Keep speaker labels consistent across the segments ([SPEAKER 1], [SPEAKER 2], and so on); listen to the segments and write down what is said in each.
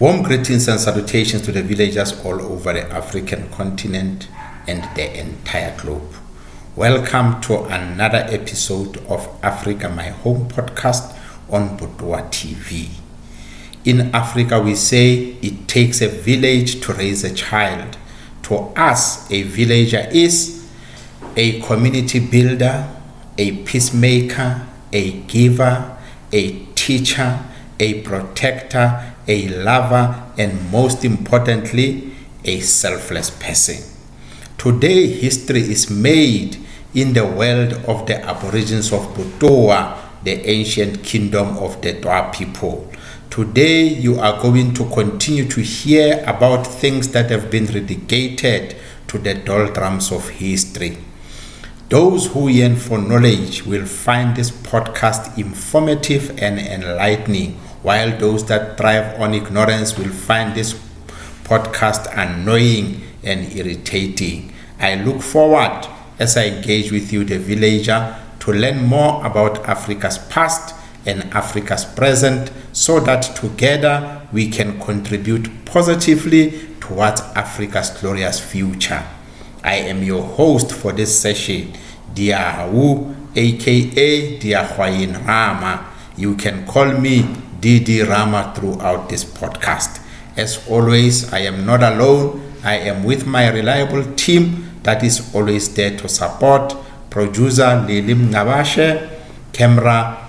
[SPEAKER 1] Warm greetings and salutations to the villagers all over the African continent and the entire globe. Welcome to another episode of Africa My Home podcast on Butwa TV. In Africa, we say it takes a village to raise a child. To us, a villager is a community builder, a peacemaker, a giver, a teacher, a protector, a lover, and most importantly, a selfless person. Today, history is made in the world of the Aborigines of Butwa, the ancient kingdom of the Twa people. Today, you are going to continue to hear about things that have been relegated to the doldrums of history. Those who yearn for knowledge will find this podcast informative and enlightening, while those that thrive on ignorance will find this podcast annoying and irritating. I look forward, as I engage with you, the villager, to learn more about Africa's past and Africa's present, so that together we can contribute positively towards Africa's glorious future. I am your host for this session, Diahu, aka Diahwayin Rama. You can call me Didi Rama throughout this podcast. As always, I am not alone. I am with my reliable team that is always there to support. Producer Lilim Ngabashe, camera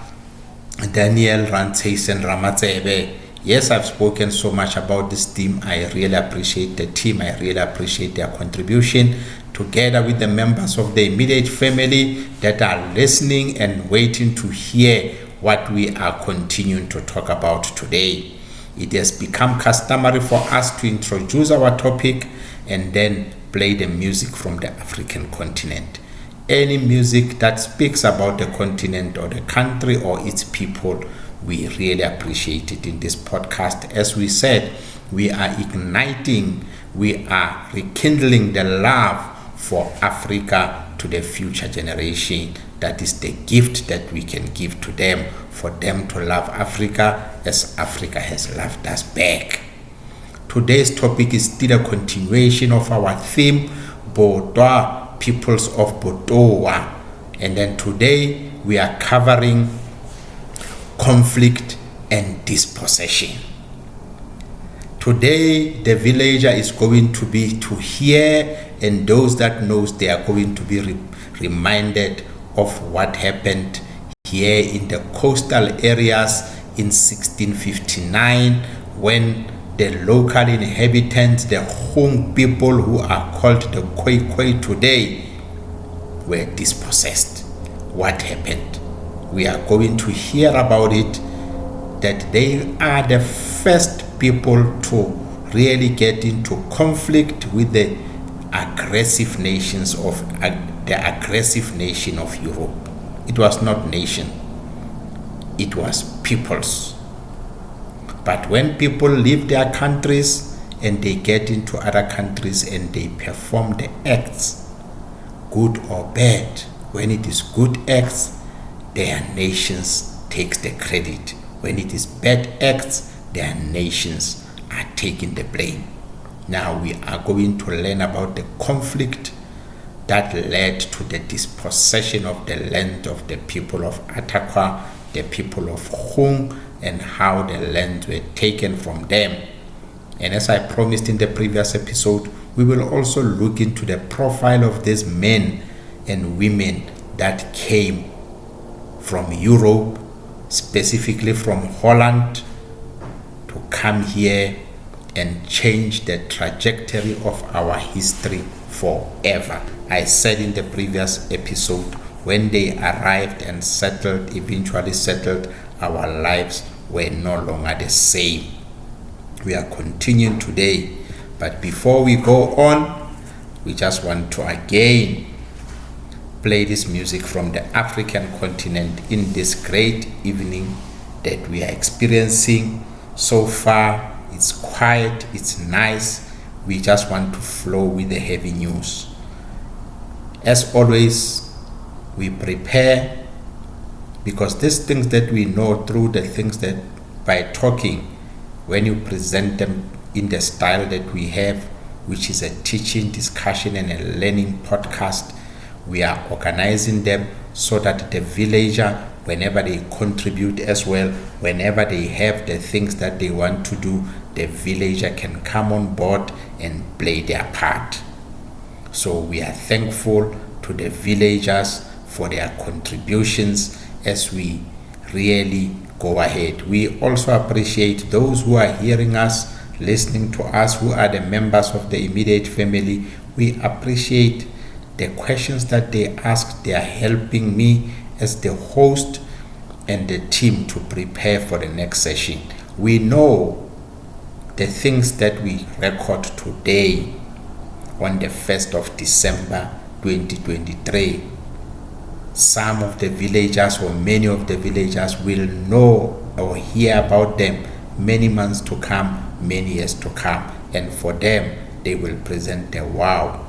[SPEAKER 1] Daniel Rantaisen Ramatsebe. Yes, I've spoken so much about this team. I really appreciate the team. I really appreciate their contribution, together with the members of the immediate family that are listening and waiting to hear what we are continuing to talk about today. It has become customary for us to introduce our topic and then play the music from the African continent. Any music that speaks about the continent or the country or its people, we really appreciate it in this podcast. As we said, we are igniting, we are rekindling the love for Africa to the future generation. That is the gift that we can give to them, for them to love Africa as Africa has loved us back. Today's topic is still a continuation of our theme, Butwa, peoples of Butwa. And then today we are covering conflict and dispossession. Today the villager is going to be to hear, and those that knows, they are going to be reminded of what happened here in the coastal areas in 1659, when the local inhabitants, the Khung people, who are called the Khoi today, were dispossessed. What happened? We are going to hear about it, that they are the first people to really get into conflict with the aggressive nations of the aggressive nation of Europe. It was not nation, it was peoples. But when people leave their countries and they get into other countries and they perform the acts, good or bad, when it is good acts, their nations takes the credit. When it is bad acts, their nations are taking the blame. Now we are going to learn about the conflict that led to the dispossession of the land of the people of Atakwa, the people of Khung, and how the lands were taken from them. And as I promised in the previous episode, we will also look into the profile of these men and women that came from Europe, specifically from Holland, to come here and change the trajectory of our history forever. I said in the previous episode, when they arrived and eventually settled, our lives were no longer the same. We are continuing today, but before we go on, we just want to again play this music from the African continent in this great evening that we are experiencing. So far, it's quiet, it's nice. We just want to flow with the heavy news. As always, we prepare, because these things that we know through the things that by talking, when you present them in the style that we have, which is a teaching, discussion, and a learning podcast, we are organizing them so that the villager, whenever they contribute as well, whenever they have the things that they want to do, the villager can come on board and play their part. So we are thankful to the villagers for their contributions as we really go ahead. We also appreciate those who are hearing us, listening to us, who are the members of the immediate family. We appreciate the questions that they ask. They are helping me as the host and the team to prepare for the next session. We know the things that we record today on the 1st of December 2023. Some of the villagers or many of the villagers will know or hear about them many months to come, many years to come, and for them they will present the wow.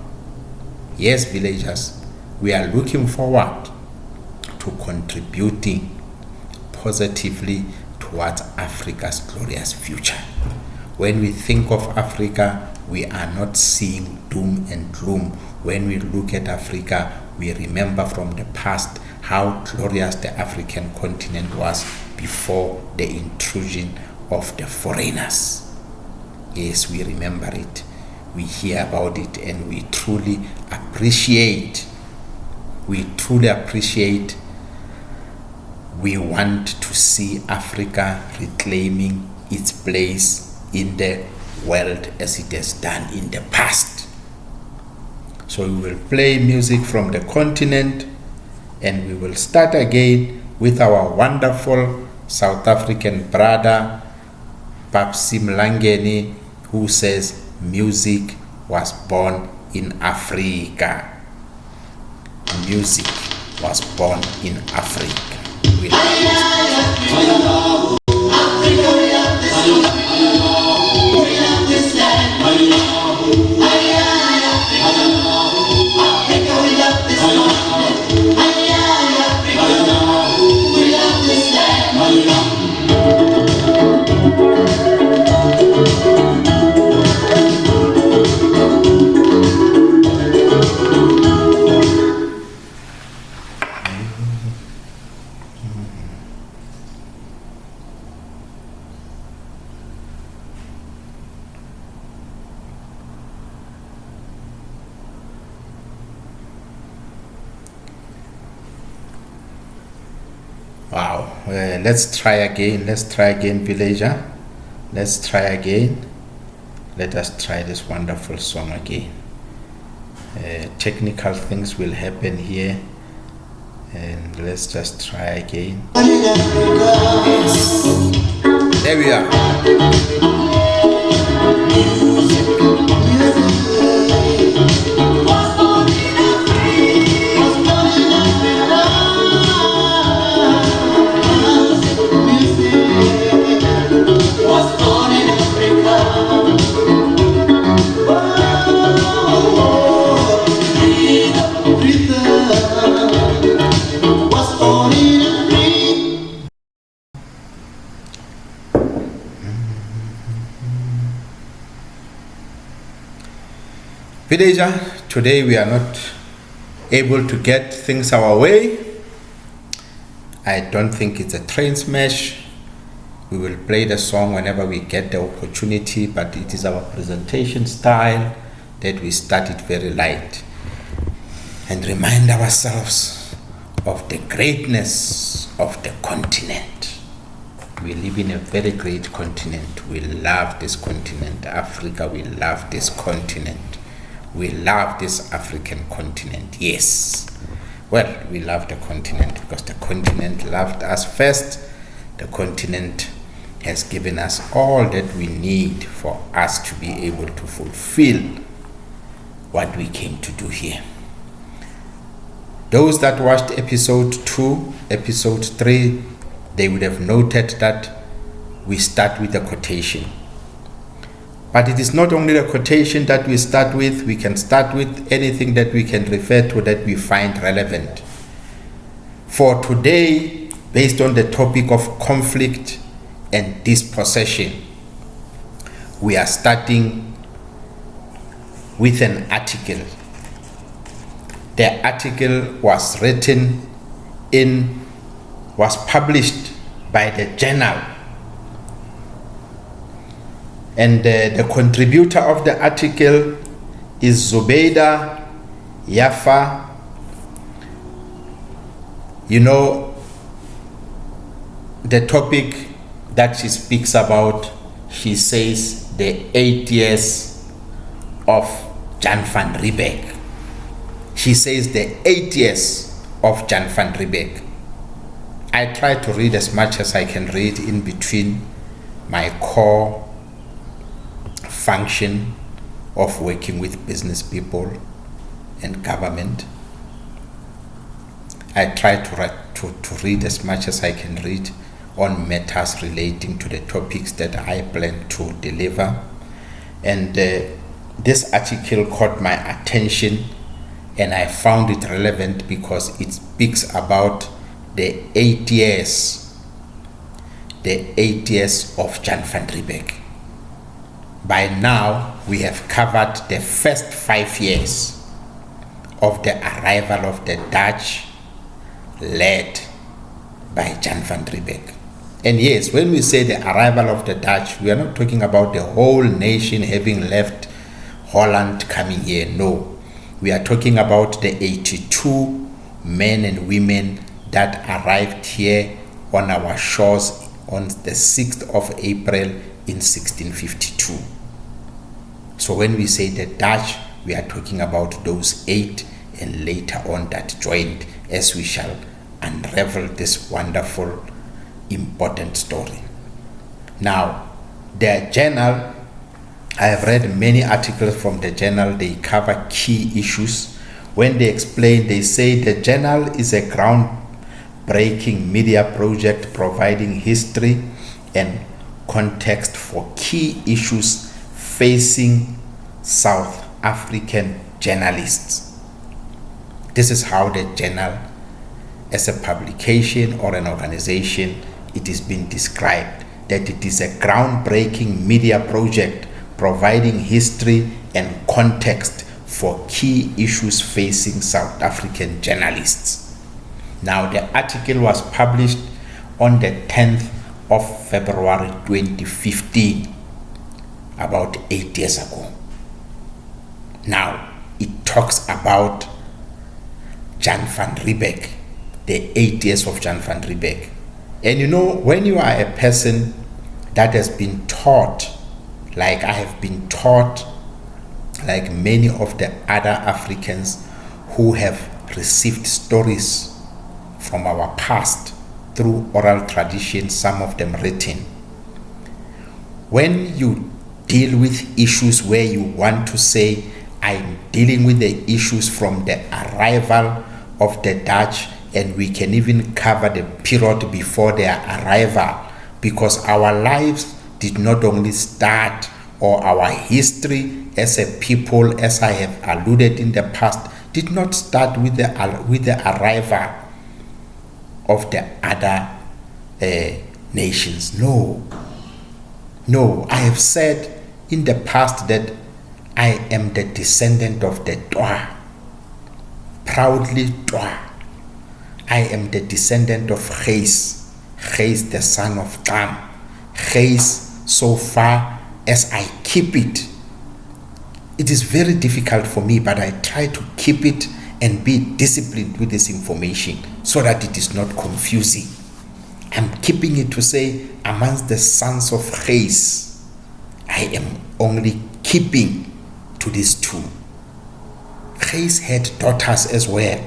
[SPEAKER 1] Yes, villagers, we are looking forward to contributing positively towards Africa's glorious future. When we think of Africa, we are not seeing doom and gloom. When we look at Africa, we remember from the past how glorious the African continent was before the intrusion of the foreigners. Yes, we remember it. We hear about it, and we truly appreciate. We want to see Africa reclaiming its place in the world as it has done in the past. So we will play music from the continent, and we will start again with our wonderful South African brother Papsi Mlangeni, who says music was born in Africa. Music was born in Africa. We Wow. Let's try again, villager. Let's try again. Let us try this wonderful song again. Technical things will happen here, and let's just try again. Yes. There we are. Villager, today we are not able to get things our way. I don't think it's a train smash. We will play the song whenever we get the opportunity, but it is our presentation style that we start it very light and remind ourselves of the greatness of the continent. We live in a very great continent. We love this continent. Africa, we love this continent. We love this African continent. Yes. Well, we love the continent because the continent loved us first. The continent has given us all that we need for us to be able to fulfill what we came to do here. Those that watched episode 2, episode 3, they would have noted that we start with a quotation. But it is not only the quotation that we start with. We can start with anything that we can refer to that we find relevant. For today, based on the topic of conflict and dispossession, we are starting with an article. The article was published by the journal, and the contributor of the article is Zubeida Yafa. You know, the topic that she speaks about, she says the 8 years of Jan van Riebeeck. She says the 8 years of Jan van Riebeeck. I try to read as much as I can read in between my core function of working with business people and government. I try to read as much as I can read on matters relating to the topics that I plan to deliver. And this article caught my attention, and I found it relevant because it speaks about the 8 years of Jan van Riebeeck. By now, we have covered the first 5 years of the arrival of the Dutch, led by Jan van Riebeeck. And yes, when we say the arrival of the Dutch, we are not talking about the whole nation having left Holland coming here. No, we are talking about the 82 men and women that arrived here on our shores on the 6th of April in 1652. So when we say the Dutch, we are talking about those 8 and later on that joined, as we shall unravel this wonderful, important story. Now, the journal, I have read many articles from the journal. They cover key issues. When they explain, they say the journal is a groundbreaking media project providing history and context for key issues facing South African journalists. This is how the journal, as a publication or an organization, it is being described, that it is a groundbreaking media project providing history and context for key issues facing South African journalists. Now, the article was published on the 10th of February 2015, about 8 years ago. Now, it talks about Jan van Riebeeck, the 8 years of Jan van Riebeeck. And you know, when you are a person that has been taught, like I have been taught, like many of the other Africans who have received stories from our past through oral tradition, some of them written. When you deal with issues where you want to say, I'm dealing with the issues from the arrival of the Dutch, and we can even cover the period before their arrival, because our lives did not only start, or our history as a people, as I have alluded in the past, did not start with the arrival of the other nations. No, I have said in the past that I am the descendant of the Butwa, proudly Butwa. I am the descendant of Khais, the son of Khung. Khais, so far as I keep it, it is very difficult for me, but I try to keep it and be disciplined with this information so that it is not confusing. I'm keeping it to say, amongst the sons of Khais, I am only keeping to these two. Khais had daughters as well,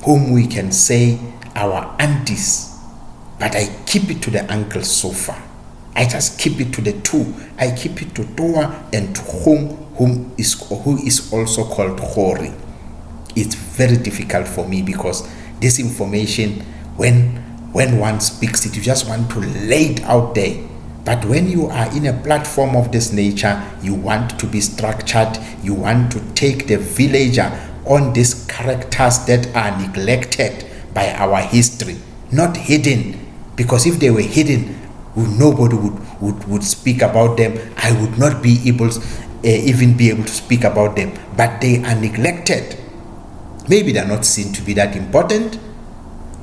[SPEAKER 1] whom we can say our aunties, but I keep it to the uncles so far. I just keep it to the two. I keep it to Butwa and to Khung, who is also called Khori. It's very difficult for me because this information, when one speaks it, you just want to lay it out there. But when you are in a platform of this nature, you want to be structured. You want to take the villager on these characters that are neglected by our history, not hidden, because if they were hidden, Nobody would speak about them. I would not be able even be able to speak about them. But they are neglected. Maybe they're not seen to be that important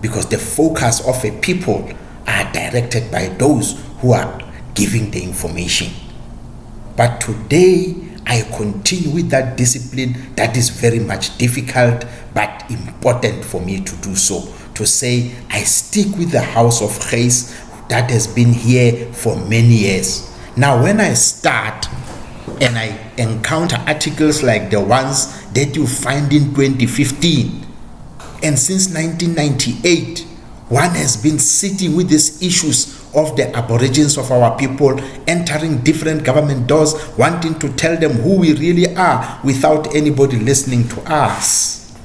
[SPEAKER 1] because the focus of a people are directed by those who are giving the information. But today, I continue with that discipline that is very much difficult but important for me to do so. To say, I stick with the house of Gees that has been here for many years. Now, when I start and I encounter articles like the ones that you find in 2015, and since 1998, one has been sitting with these issues of the aborigines of our people, entering different government doors, wanting to tell them who we really are without anybody listening to us.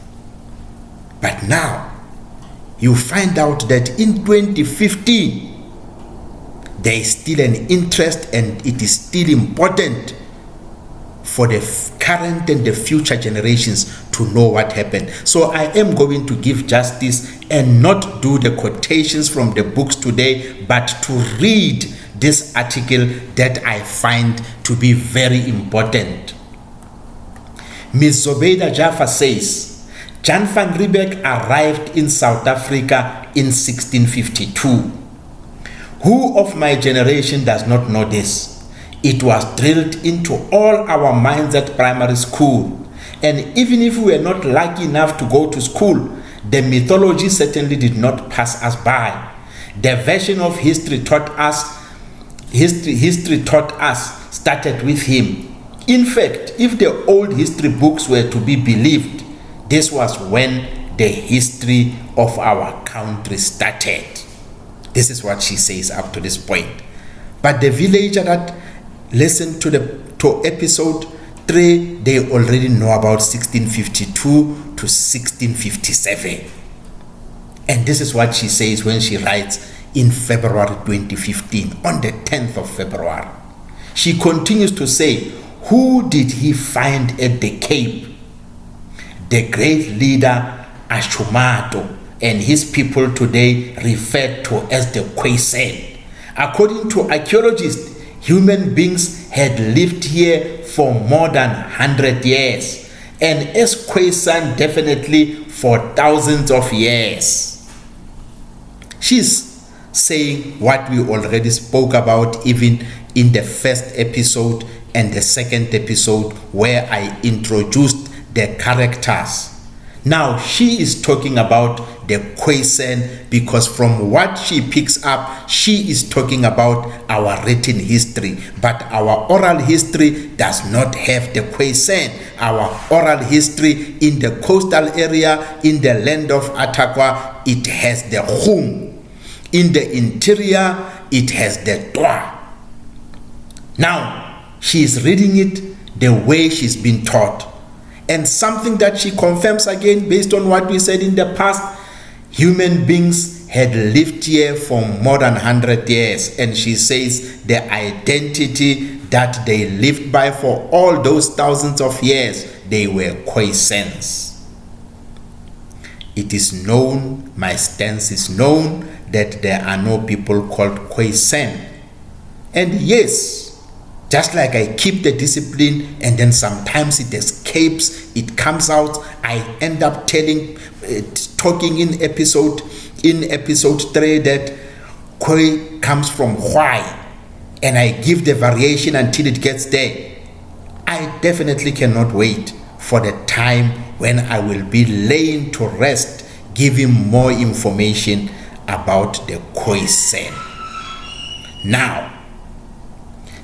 [SPEAKER 1] But now, you find out that in 2015, there is still an interest and it is still important for the current and the future generations to know what happened. So I am going to give justice and not do the quotations from the books today, but to read this article that I find to be very important. Ms. Zobeida Jaffa says, Jan van Riebeeck arrived in South Africa in 1652. Who of my generation does not know this? It was drilled into all our minds at primary school. And even if we were not lucky enough to go to school, the mythology certainly did not pass us by. The version of history taught us started with him. In fact, if the old history books were to be believed, this was when the history of our country started. This is what she says up to this point. But the villager that listened to episode 3, they already know about 1652 to 1657. And this is what she says when she writes in February 2015, on the 10th of February. She continues to say, who did he find at the Cape? The great leader Ashumato and his people today referred to as the Khoisan. According to archaeologists, human beings had lived here for more than 100 years, and as Khoisan definitely for thousands of years. She's saying what we already spoke about even in the first episode and the second episode where I introduced the characters. Now she is talking about the Khoisan because from what she picks up, she is talking about our written history. But our oral history does not have the Khoisan. Our oral history in the coastal area, in the land of Atakwa, it has the Khung. In the interior, it has the Butwa. Now, she is reading it the way she's been taught. And something that she confirms again based on what we said in the past, human beings had lived here for more than 100 years. And she says the identity that they lived by for all those thousands of years, they were Khoisans. It is known, my stance is known, that there are no people called Khoisan. And yes, just like I keep the discipline and then sometimes it escapes, it comes out, I end up talking in episode 3 that Khoi comes from Hwai, and I give the variation until it gets there. I definitely cannot wait for the time when I will be laying to rest, giving more information about the Khoisan. Now,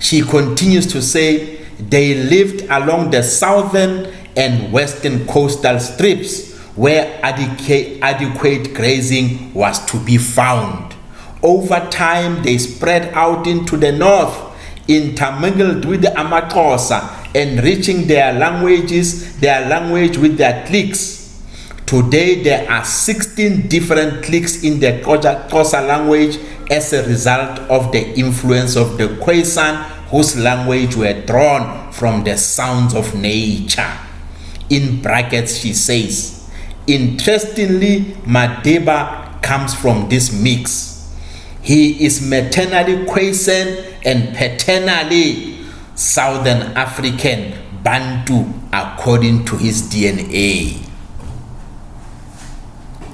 [SPEAKER 1] she continues to say they lived along the southern and western coastal strips where adequate grazing was to be found. Over time, they spread out into the north, intermingled with the Amaxhosa, enriching their language with their cliques. Today, there are 16 different cliques in the Xhosa language as a result of the influence of the Khoisan, whose language were drawn from the sounds of nature. In brackets, she says, interestingly, Madeba comes from this mix. He is maternally Khoisan and paternally Southern African Bantu according to his DNA.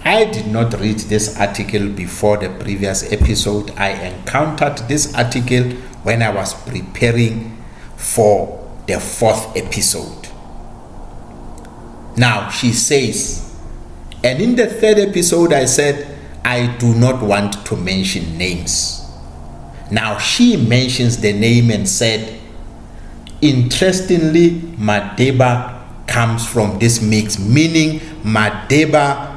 [SPEAKER 1] I did not read this article before the previous episode. I encountered this article when I was preparing for the 4th episode. Now she says, and in the 3rd episode I said, I do not want to mention names. Now she mentions the name and said, interestingly, Madeba comes from this mix, meaning Madeba,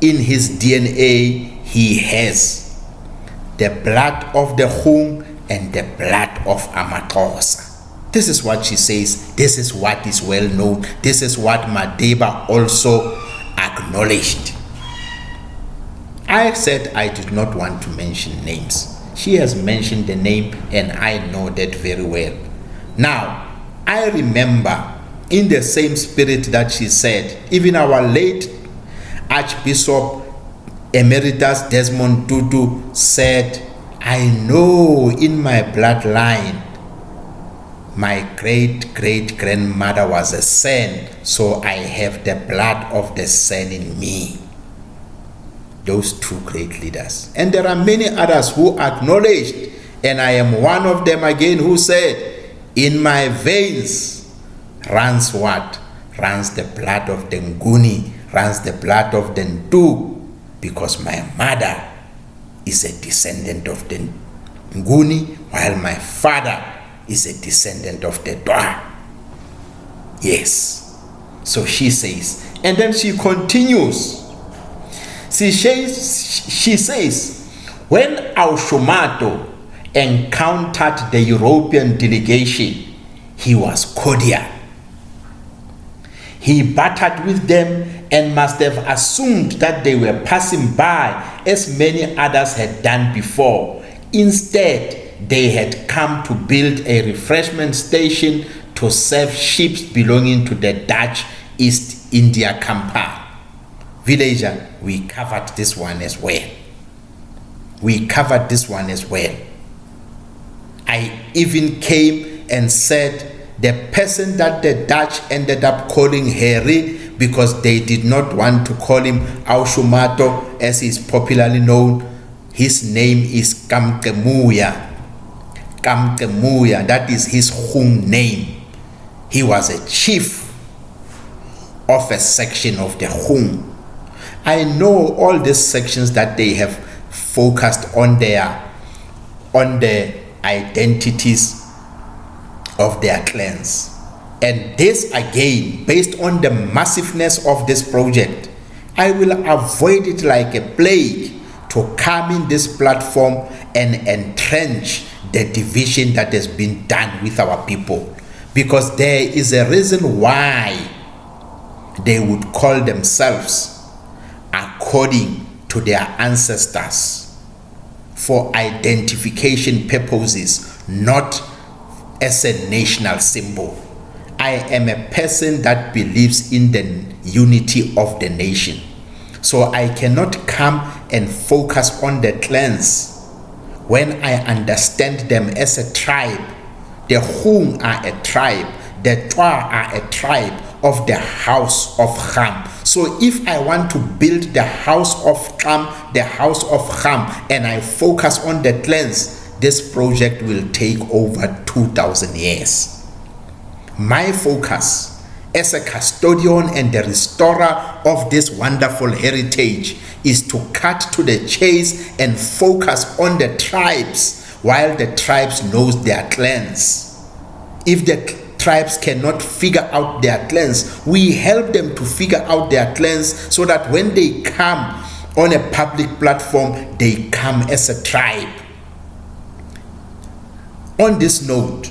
[SPEAKER 1] in his DNA, he has the blood of the Khung and the blood of Amaxhosa. This is what she says. This is what is well known. This is what Madeba also acknowledged. I said I did not want to mention names. She has mentioned the name and I know that very well. Now, I remember in the same spirit that she said, even our late Archbishop Emeritus Desmond Tutu said, I know in my bloodline my great-great-grandmother was a San, so I have the blood of the San in me. Those two great leaders. And there are many others who acknowledged, and I am one of them again, who said, in my veins runs what? Runs the blood of the Nguni, runs the blood of the Ntu, because my mother is a descendant of the Nguni, while my father is a descendant of the Dwa. Yes. So she says, and then she continues. She says, when Aushumato encountered the European delegation, he was cordial. He battered with them and must have assumed that they were passing by, as many others had done before. Instead, they had come to build a refreshment station to serve ships belonging to the Dutch East India Company. Villager, we covered this one as well. I even came and said the person that the Dutch ended up calling Harry, because they did not want to call him Aushumato as he is popularly known, his name is Kamkemuya. That is his Khung name. He was a chief of a section of the Khung. I know all these sections that they have focused on the identities of their clans. And this again, based on the massiveness of this project, I will avoid it like a plague to come in this platform and entrench the division that has been done with our people. Because there is a reason why they would call themselves according to their ancestors for identification purposes, not as a national symbol. I am a person that believes in the unity of the nation. So I cannot come and focus on the clans when I understand them as a tribe. The Khung are a tribe, the Twa are a tribe of the house of Kham. So if I want to build the house of Kham, and I focus on the clans, this project will take over 2,000 years. My focus as a custodian and the restorer of this wonderful heritage is to cut to the chase and focus on the tribes, while the tribes knows their clans. If the tribes cannot figure out their clans, we help them to figure out their clans so that when they come on a public platform, they come as a tribe. On this note,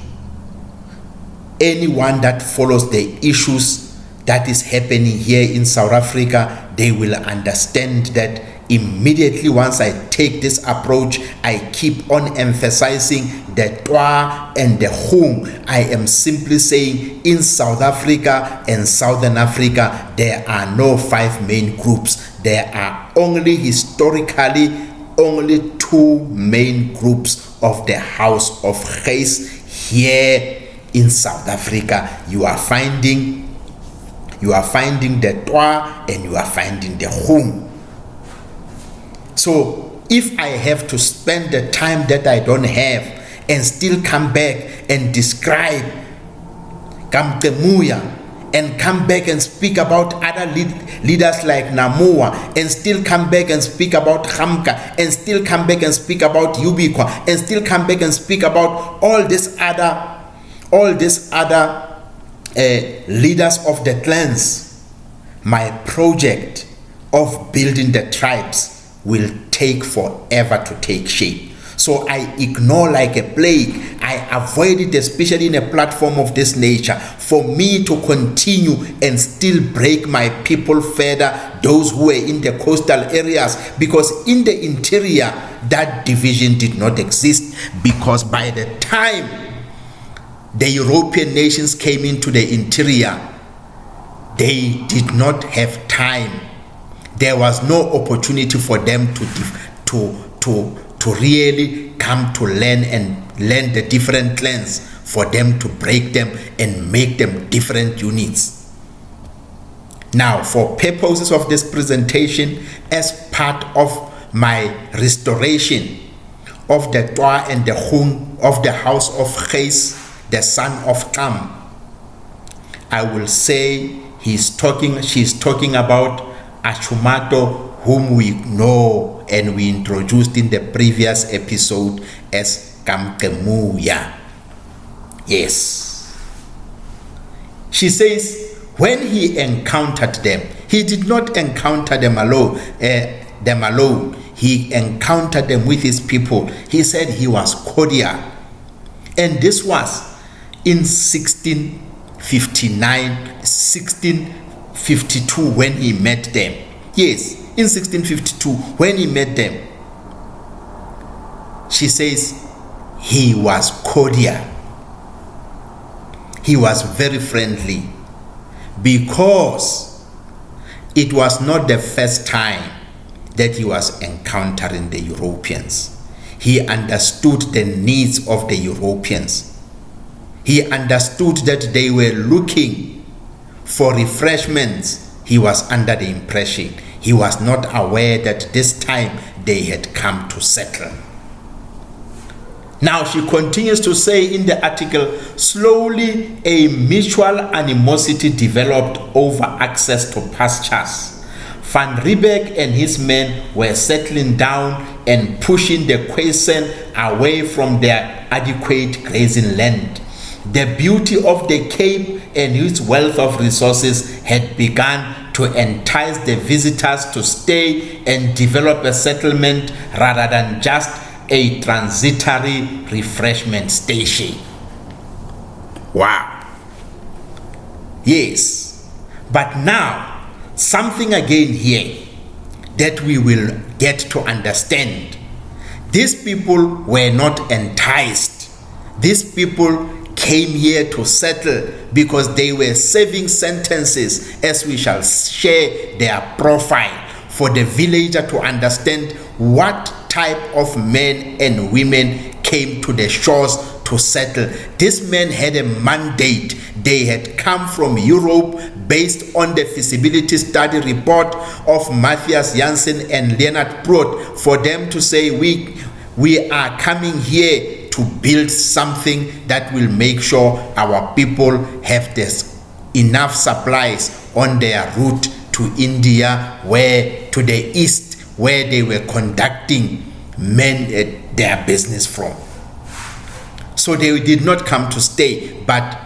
[SPEAKER 1] anyone that follows the issues that is happening here in South Africa, they will understand that immediately once I take this approach, I keep on emphasizing the Twa and the Khung. I am simply saying in South Africa and Southern Africa, there are no 5 main groups. There are only historically only 2 two main groups of the House of Gees here in South Africa. You are finding the Butwa and you are finding the Khung. So if I have to spend the time that I don't have and still come back and describe Kamtemuya and come back and speak about other leaders like Namua, and still come back and speak about Hamka, and still come back and speak about Yubikwa, and still come back and speak about all these other leaders of the clans, my project of building the tribes will take forever to take shape. So I ignore like a plague. I avoid it, especially in a platform of this nature, for me to continue and still break my people further, those who were in the coastal areas, because in the interior, that division did not exist, because by the time the European nations came into the interior, they did not have time. There was no opportunity for them to really come to learn the different clans, for them to break them and make them different units. Now, for purposes of this presentation, as part of my restoration of the Butwa and the Khung of the House of Gees, the son of Khum, I will say she's talking about Ashumato, whom we know and we introduced in the previous episode as Kamtemuya. Yes. She says when he encountered them, he did not encounter them alone. He encountered them with his people. He said he was cordial. And this was in 1652 when he met them. Yes, in 1652 when he met them. She says he was cordial. He was very friendly, because it was not the first time that he was encountering the Europeans. He understood the needs of the Europeans. He understood that they were looking for refreshments. He was under the impression, he was not aware that this time they had come to settle. Now she continues to say in the article, slowly a mutual animosity developed over access to pastures. Van Riebeeck and his men were settling down and pushing the Khoisan away from their adequate grazing land. The beauty of the Cape and its wealth of resources had begun to entice the visitors to stay and develop a settlement rather than just a transitory refreshment station. Wow. Yes. But now, something again here that we will get to understand. These people were not enticed. These people came here to settle because they were serving sentences, as we shall share their profile, for the villager to understand what type of men and women came to the shores to settle. These men had a mandate. They had come from Europe based on the feasibility study report of Matthias Jansen and Leonard Prout, for them to say, we are coming here to build something that will make sure our people have enough supplies on their route to India, to the east, where they were conducting their business from. So they did not come to stay, but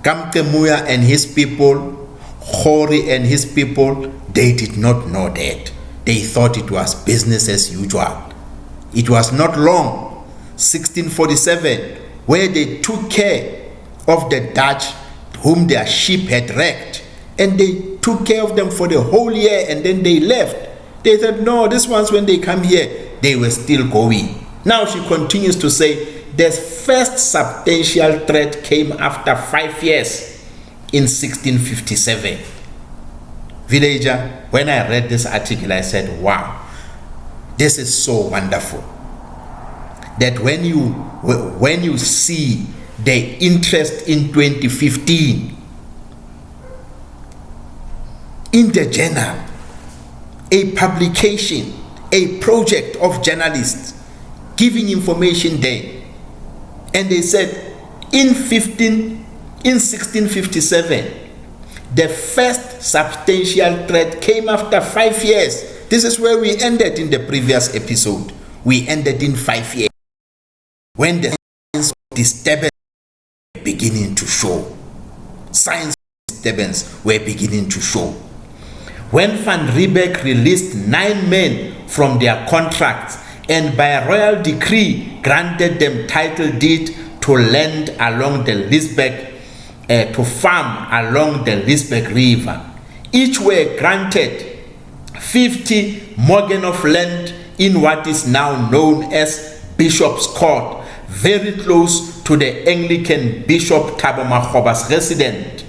[SPEAKER 1] Kamtemuya and his people, Khori and his people, they did not know that. They thought it was business as usual. It was not long, 1647, where they took care of the Dutch whom their ship had wrecked, and they took care of them for the whole year, and then they left. They said, no, this one's when they come here, they were still going. Now she continues to say, the first substantial threat came after 5 years in 1657. Villager, when I read this article, I said, wow, This is so wonderful that when you see the interest in 2015 in the journal, a publication, a project of journalists giving information there, and they said in 1657 the first substantial threat came after 5 years. This is where we ended in the previous episode. We ended in 5 years when the signs of disturbance were beginning to show. Signs of disturbance were beginning to show. When Van Riebeeck released 9 men from their contracts and by royal decree granted them title deed to land along the Lisbeck, to farm along the Lisbeck River, each were granted 50 morgen of land in what is now known as Bishop's Court, very close to the Anglican Bishop Thabo Makgoba's residence.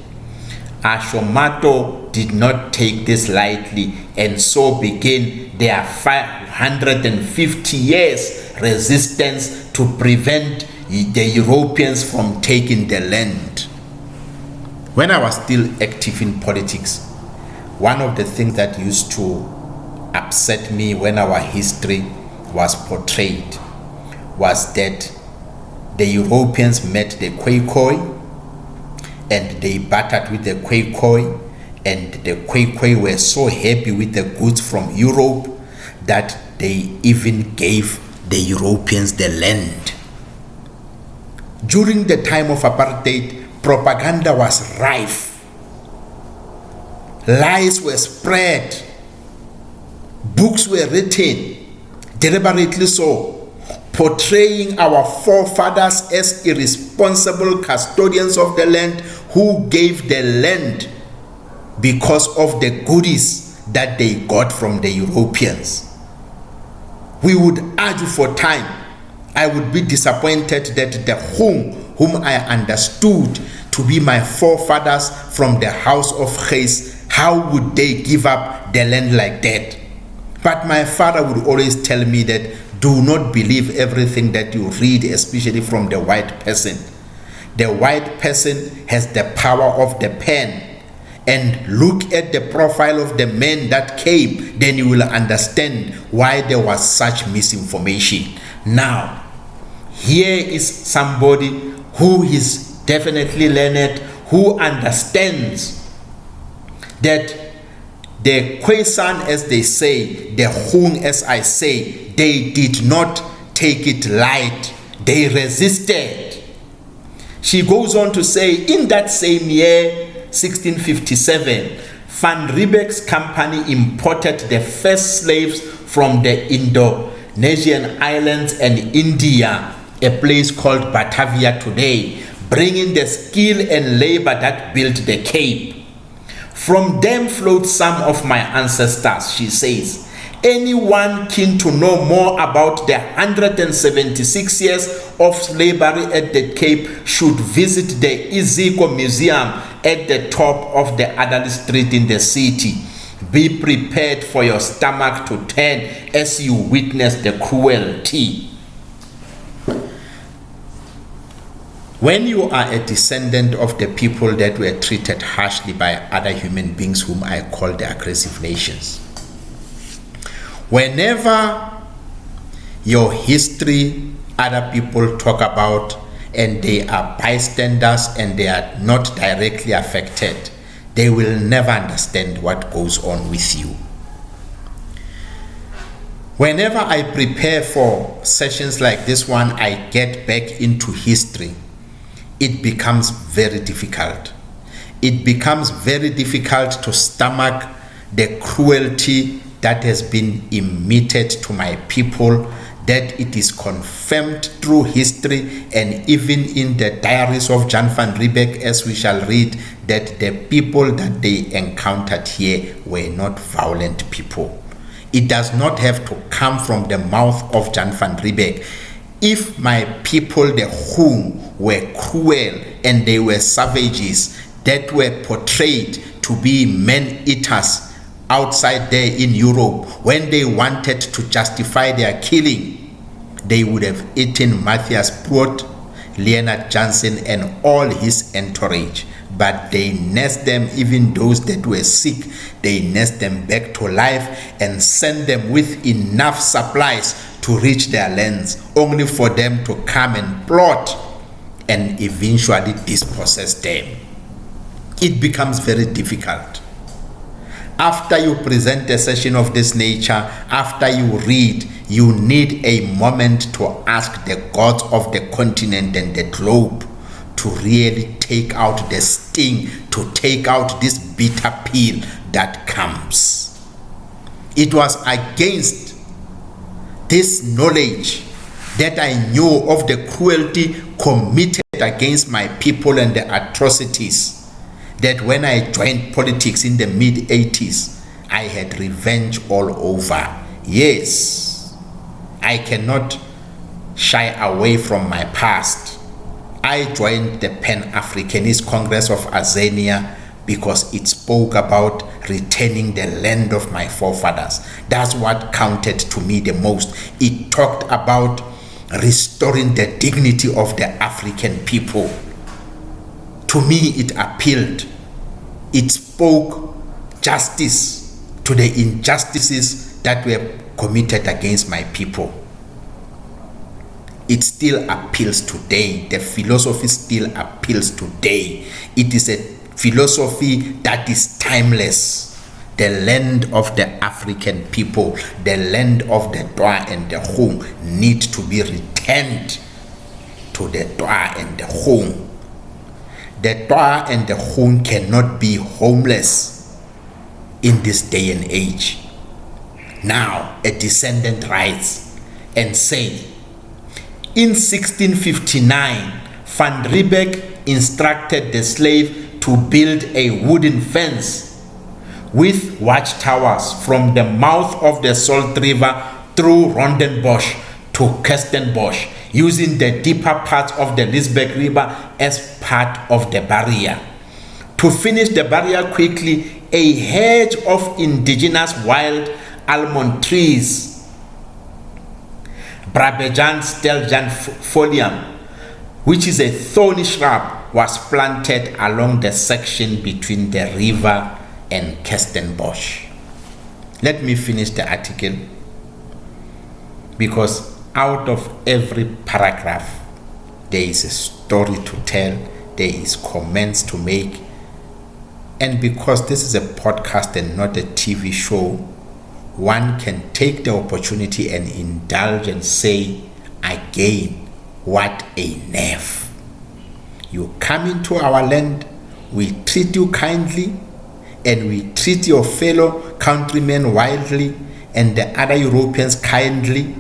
[SPEAKER 1] Ashomato did not take this lightly, and so began their 550 years resistance to prevent the Europeans from taking the land. When I was still active in politics, one of the things that used to upset me when our history was portrayed was that the Europeans met the Khoikhoi and they battered with the Khoikhoi, and the Khoikhoi were so happy with the goods from Europe that they even gave the Europeans the land. During the time of apartheid, propaganda was rife. Lies were spread. Books were written, deliberately so, portraying our forefathers as irresponsible custodians of the land who gave the land because of the goodies that they got from the Europeans. We would argue for time. I would be disappointed that the Khung, whom I understood to be my forefathers from the house of Geis, how would they give up the land like that? But my father would always tell me that do not believe everything that you read, especially from the white person. The white person has the power of the pen. And look at the profile of the men that came, then you will understand why there was such misinformation. Now, here is somebody who is definitely learned, who understands that the Khoisan, as they say, the Khung, as I say, they did not take it light. They resisted. She goes on to say, in that same year, 1657, Van Riebeeck's company imported the first slaves from the Indonesian islands and India, a place called Batavia today, bringing the skill and labor that built the Cape. From them flowed some of my ancestors, she says. Anyone keen to know more about the 176 years of slavery at the Cape should visit the Iziko Museum at the top of the Adderley Street in the city. Be prepared for your stomach to turn as you witness the cruelty. When you are a descendant of the people that were treated harshly by other human beings whom I call the aggressive nations, whenever your history other people talk about and they are bystanders and they are not directly affected, they will never understand what goes on with you. Whenever I prepare for sessions like this one, I get back into history. It becomes very difficult. It becomes very difficult to stomach the cruelty that has been emitted to my people, that it is confirmed through history and even in the diaries of Jan van Riebeeck, as we shall read, that the people that they encountered here were not violent people. It does not have to come from the mouth of Jan van Riebeeck. If my people, the Khung, were cruel and they were savages that were portrayed to be man-eaters outside there in Europe, when they wanted to justify their killing, they would have eaten Matthias Prout, Leonard Johnson, and all his entourage. But they nursed them, even those that were sick, they nursed them back to life and sent them with enough supplies to reach their lands, only for them to come and plot and eventually dispossess them. It becomes very difficult. After you present a session of this nature, after you read, you need a moment to ask the gods of the continent and the globe to really take out the sting, to take out this bitter pill that comes. It was against this knowledge that I knew of the cruelty committed against my people and the atrocities, that when I joined politics in the mid-80s, I had revenge all over. Yes, I cannot shy away from my past. I joined the Pan-Africanist Congress of Azania because it spoke about returning the land of my forefathers. That's what counted to me the most. It talked about restoring the dignity of the African people. To me, it appealed. It spoke justice to the injustices that were committed against my people. It still appeals today. The philosophy still appeals today. It is a philosophy that is timeless. The land of the African people, the land of the Butwa and the Khung, need to be returned to the Butwa and the Khung. The Butwa and the Khung cannot be homeless in this day and age. Now, a descendant writes and says, in 1659, Van Riebeeck instructed the slave to build a wooden fence with watchtowers from the mouth of the Salt River through Rondenbosch to Kirstenbosch, using the deeper parts of the Lisbeck River as part of the barrier. To finish the barrier quickly, a hedge of indigenous wild almond trees, Brabejan steljanfolium, which is a thorny shrub, was planted along the section between the river and Kirstenbosch. Let me finish the article, because out of every paragraph there is a story to tell, there is comments to make, and because this is a podcast and not a TV show, one can take the opportunity and indulge and say again, what a nerve. You come into our land, we treat you kindly, and we treat your fellow countrymen wildly and the other Europeans kindly,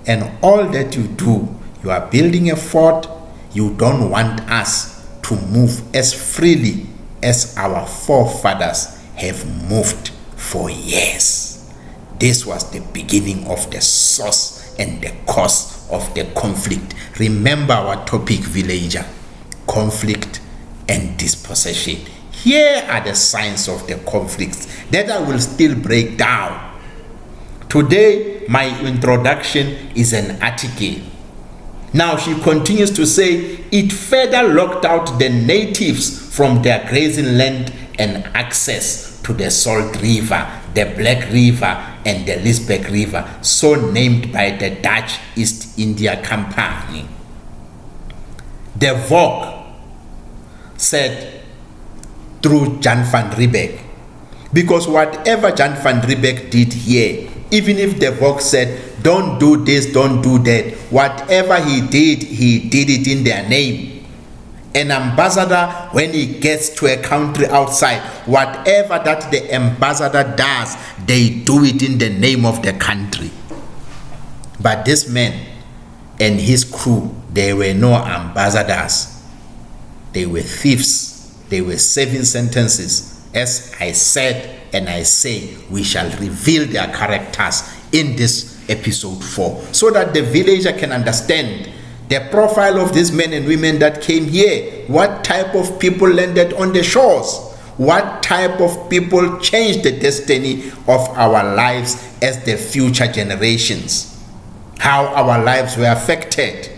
[SPEAKER 1] and all that you do, you are building a fort. You don't want us to move as freely as our forefathers have moved for years. This was the beginning of the source and the cause of the conflict. Remember our topic, villager: conflict and dispossession. Here are the signs of the conflicts that I will still break down. Today, my introduction is an article. Now she continues to say, it further locked out the natives from their grazing land and access to the Salt River, the Black River, and the Lisbeck River, so named by the Dutch East India Company. The Vogue said through Jan van Riebeeck, because whatever Jan van Riebeeck did here, even if the Vogue said, don't do this, don't do that, whatever he did it in their name. An ambassador, when he gets to a country outside, whatever that the ambassador does, they do it in the name of the country. But this man and his crew, they were no ambassadors. They were thieves. They were serving sentences. As I said and I say, we shall reveal their characters in this episode 4, so that the villager can understand the profile of these men and women that came here, what type of people landed on the shores, What type of people change the destiny of our lives as the future generations? How our lives were affected?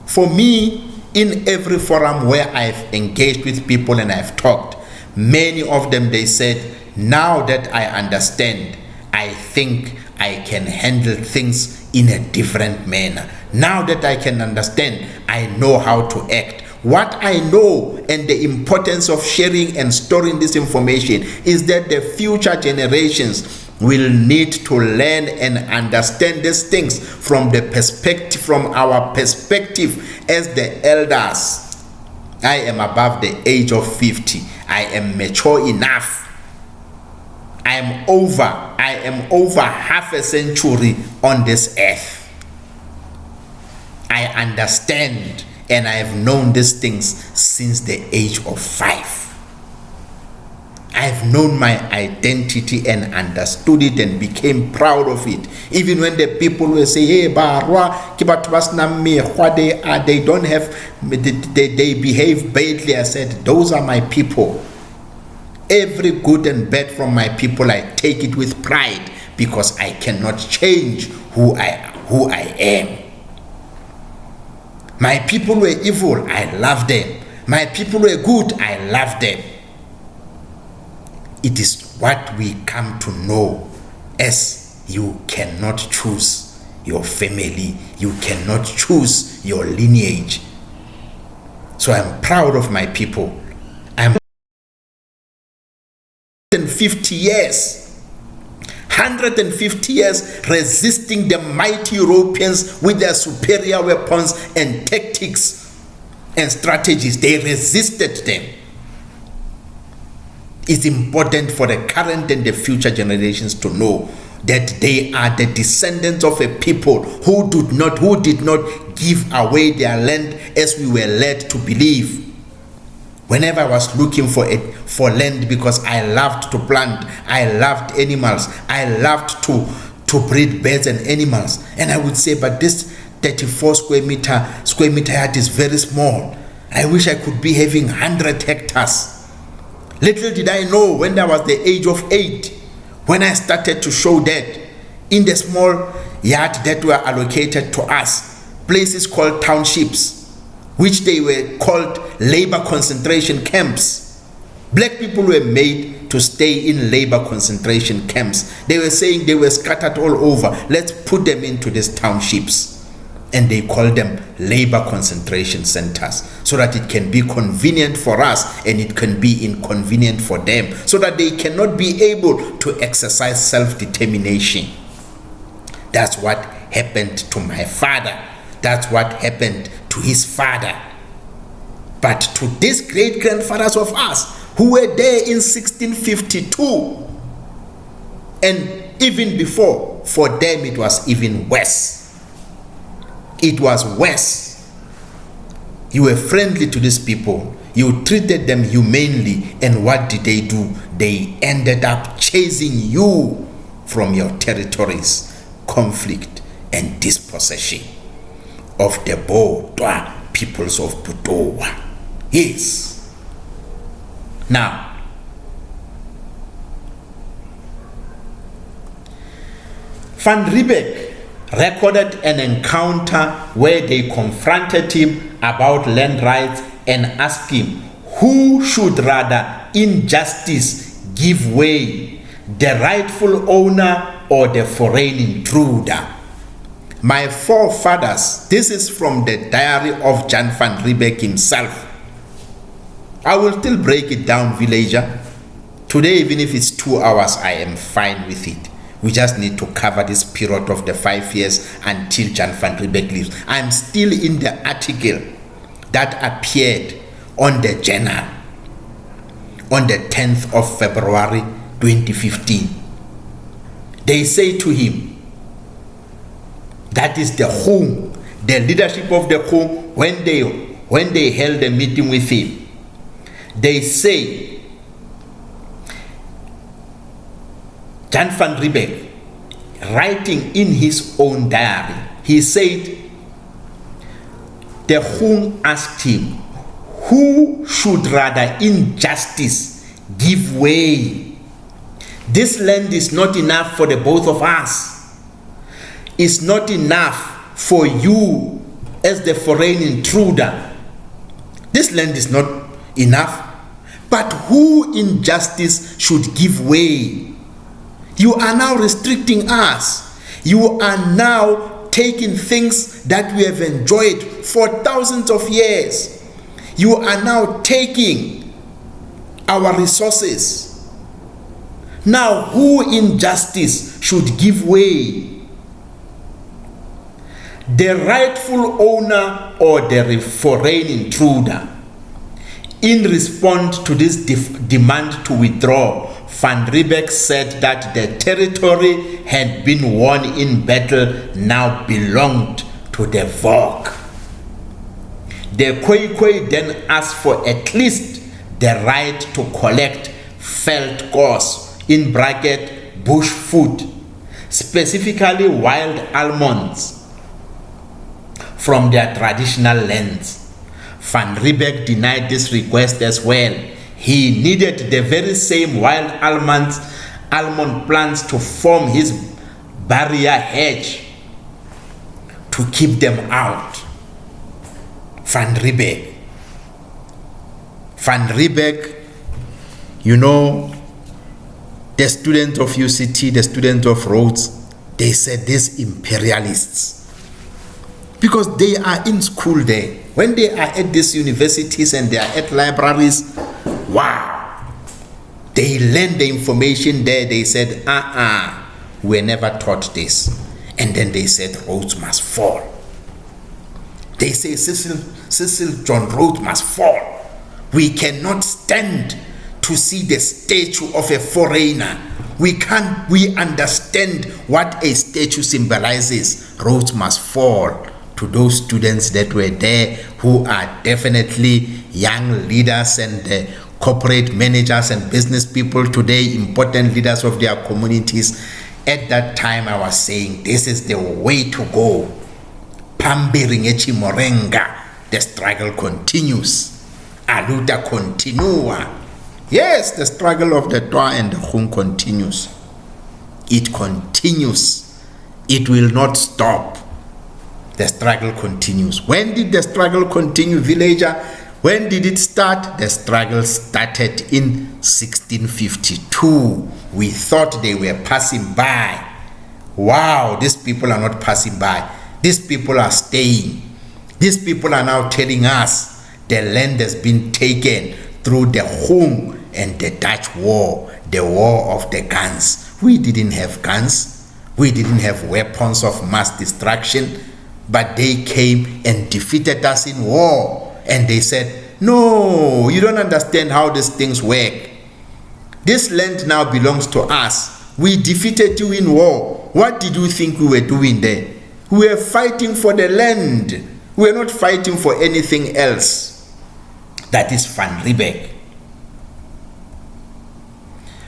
[SPEAKER 1] For me, in every forum where I've engaged with people and I've talked, many of them, they said, now that I understand, I think I can handle things in a different manner. Now that I can understand, I know how to act. What I know and the importance of sharing and storing this information is that the future generations will need to learn and understand these things from our perspective as the elders. I am above the age of 50. I am mature enough. I am over half a century on this earth. I understand, and I have known these things since the age of 5. I have known my identity and understood it and became proud of it. Even when the people will say, hey, Barwa, they don't have, they behave badly. I said, those are my people. Every good and bad from my people, I take it with pride because I cannot change who I am. My people were evil, I love them. My people were good, I love them. It is what we come to know, as you cannot choose your family, you cannot choose your lineage. So I'm proud of my people. I'm 150 years resisting the mighty Europeans with their superior weapons and tactics and strategies. They resisted them. It's important for the current and the future generations to know that they are the descendants of a people who did not give away their land as we were led to believe. Whenever I was looking for land, because I loved to plant, I loved animals, I loved to breed birds and animals, and I would say, but this 34 square meter yard is very small. I wish I could be having 100 hectares. Little did I know, when I was the age of 8, when I started to show that in the small yard that were allocated to us, places called townships, which they were called labor concentration camps. Black people were made to stay in labor concentration camps. They were saying they were scattered all over. Let's put them into these townships. And they call them labor concentration centers, so that it can be convenient for us and it can be inconvenient for them, so that they cannot be able to exercise self-determination. That's what happened to my father. That's what happened to his father. But to these great-grandfathers of us who were there in 1652 and even before, for them it was even worse. It was worse. You were friendly to these people. You treated them humanely, and what did they do? They ended up chasing you from your territories. Conflict and dispossession of the Butwa peoples of Butwa. Yes. Now, Van Riebeeck recorded an encounter where they confronted him about land rights and asked him who should rather injustice give way, the rightful owner or the foreign intruder. My forefathers, this is from the diary of Jan van Riebeeck himself. I will still break it down, villager. Today, even if it's 2 hours, I am fine with it. We just need to cover this period of the 5 years until Jan van Riebeeck leaves. I'm still in the article that appeared on the journal on the 10th of February 2015. They say to him, that is the Khung, the leadership of the Khung, when they held a meeting with him, they say, Jan van Riebeeck, writing in his own diary, he said, the Khung asked him, who should rather injustice give way. This land is not enough for the both of us. It's not enough for you as the foreign intruder. This land is not enough. But who in justice should give way? You are now restricting us. You are now taking things that we have enjoyed for thousands of years. You are now taking our resources. Now, who in justice should give way? The rightful owner or the foreign intruder? In response to this demand to withdraw, Van Riebeeck said that the territory had been won in battle now belonged to the Volk. The Khoikhoi then asked for at least the right to collect veldkos, in bracket bush food, specifically wild almonds, from their traditional lands. Van Riebeeck denied this request as well. He needed the very same wild almond plants to form his barrier hedge to keep them out. Van Riebeeck, you know, the student of UCT, the student of Rhodes, they said these imperialists, because they are in school there. When they are at these universities and they are at libraries, wow, they learn the information there. They said, we never taught this. And then they said, Rhodes must fall. They say Cecil John Rhodes must fall. We cannot stand to see the statue of a foreigner. We understand what a statue symbolizes. Rhodes must fall. To those students that were there, who are definitely young leaders and corporate managers and business people today, important leaders of their communities, at that time I was saying, this is the way to go. Pambiringechi Morenga, the struggle continues. Aluta continua. Yes, the struggle of the Twa and the Khung continues. It continues. It will not stop. The struggle continues. When did the struggle continue, villager? When did it start? The struggle started in 1652. We thought they were passing by. Wow, these people are not passing by. These people are staying. These people are now telling us the land has been taken through the Khung and the Dutch War, the war of the guns. We didn't have guns. We didn't have weapons of mass destruction. But they came and defeated us in war. And they said, no, you don't understand how these things work. This land now belongs to us. We defeated you in war. What did you think we were doing there? We were fighting for the land. We were not fighting for anything else. That is Van Riebeeck.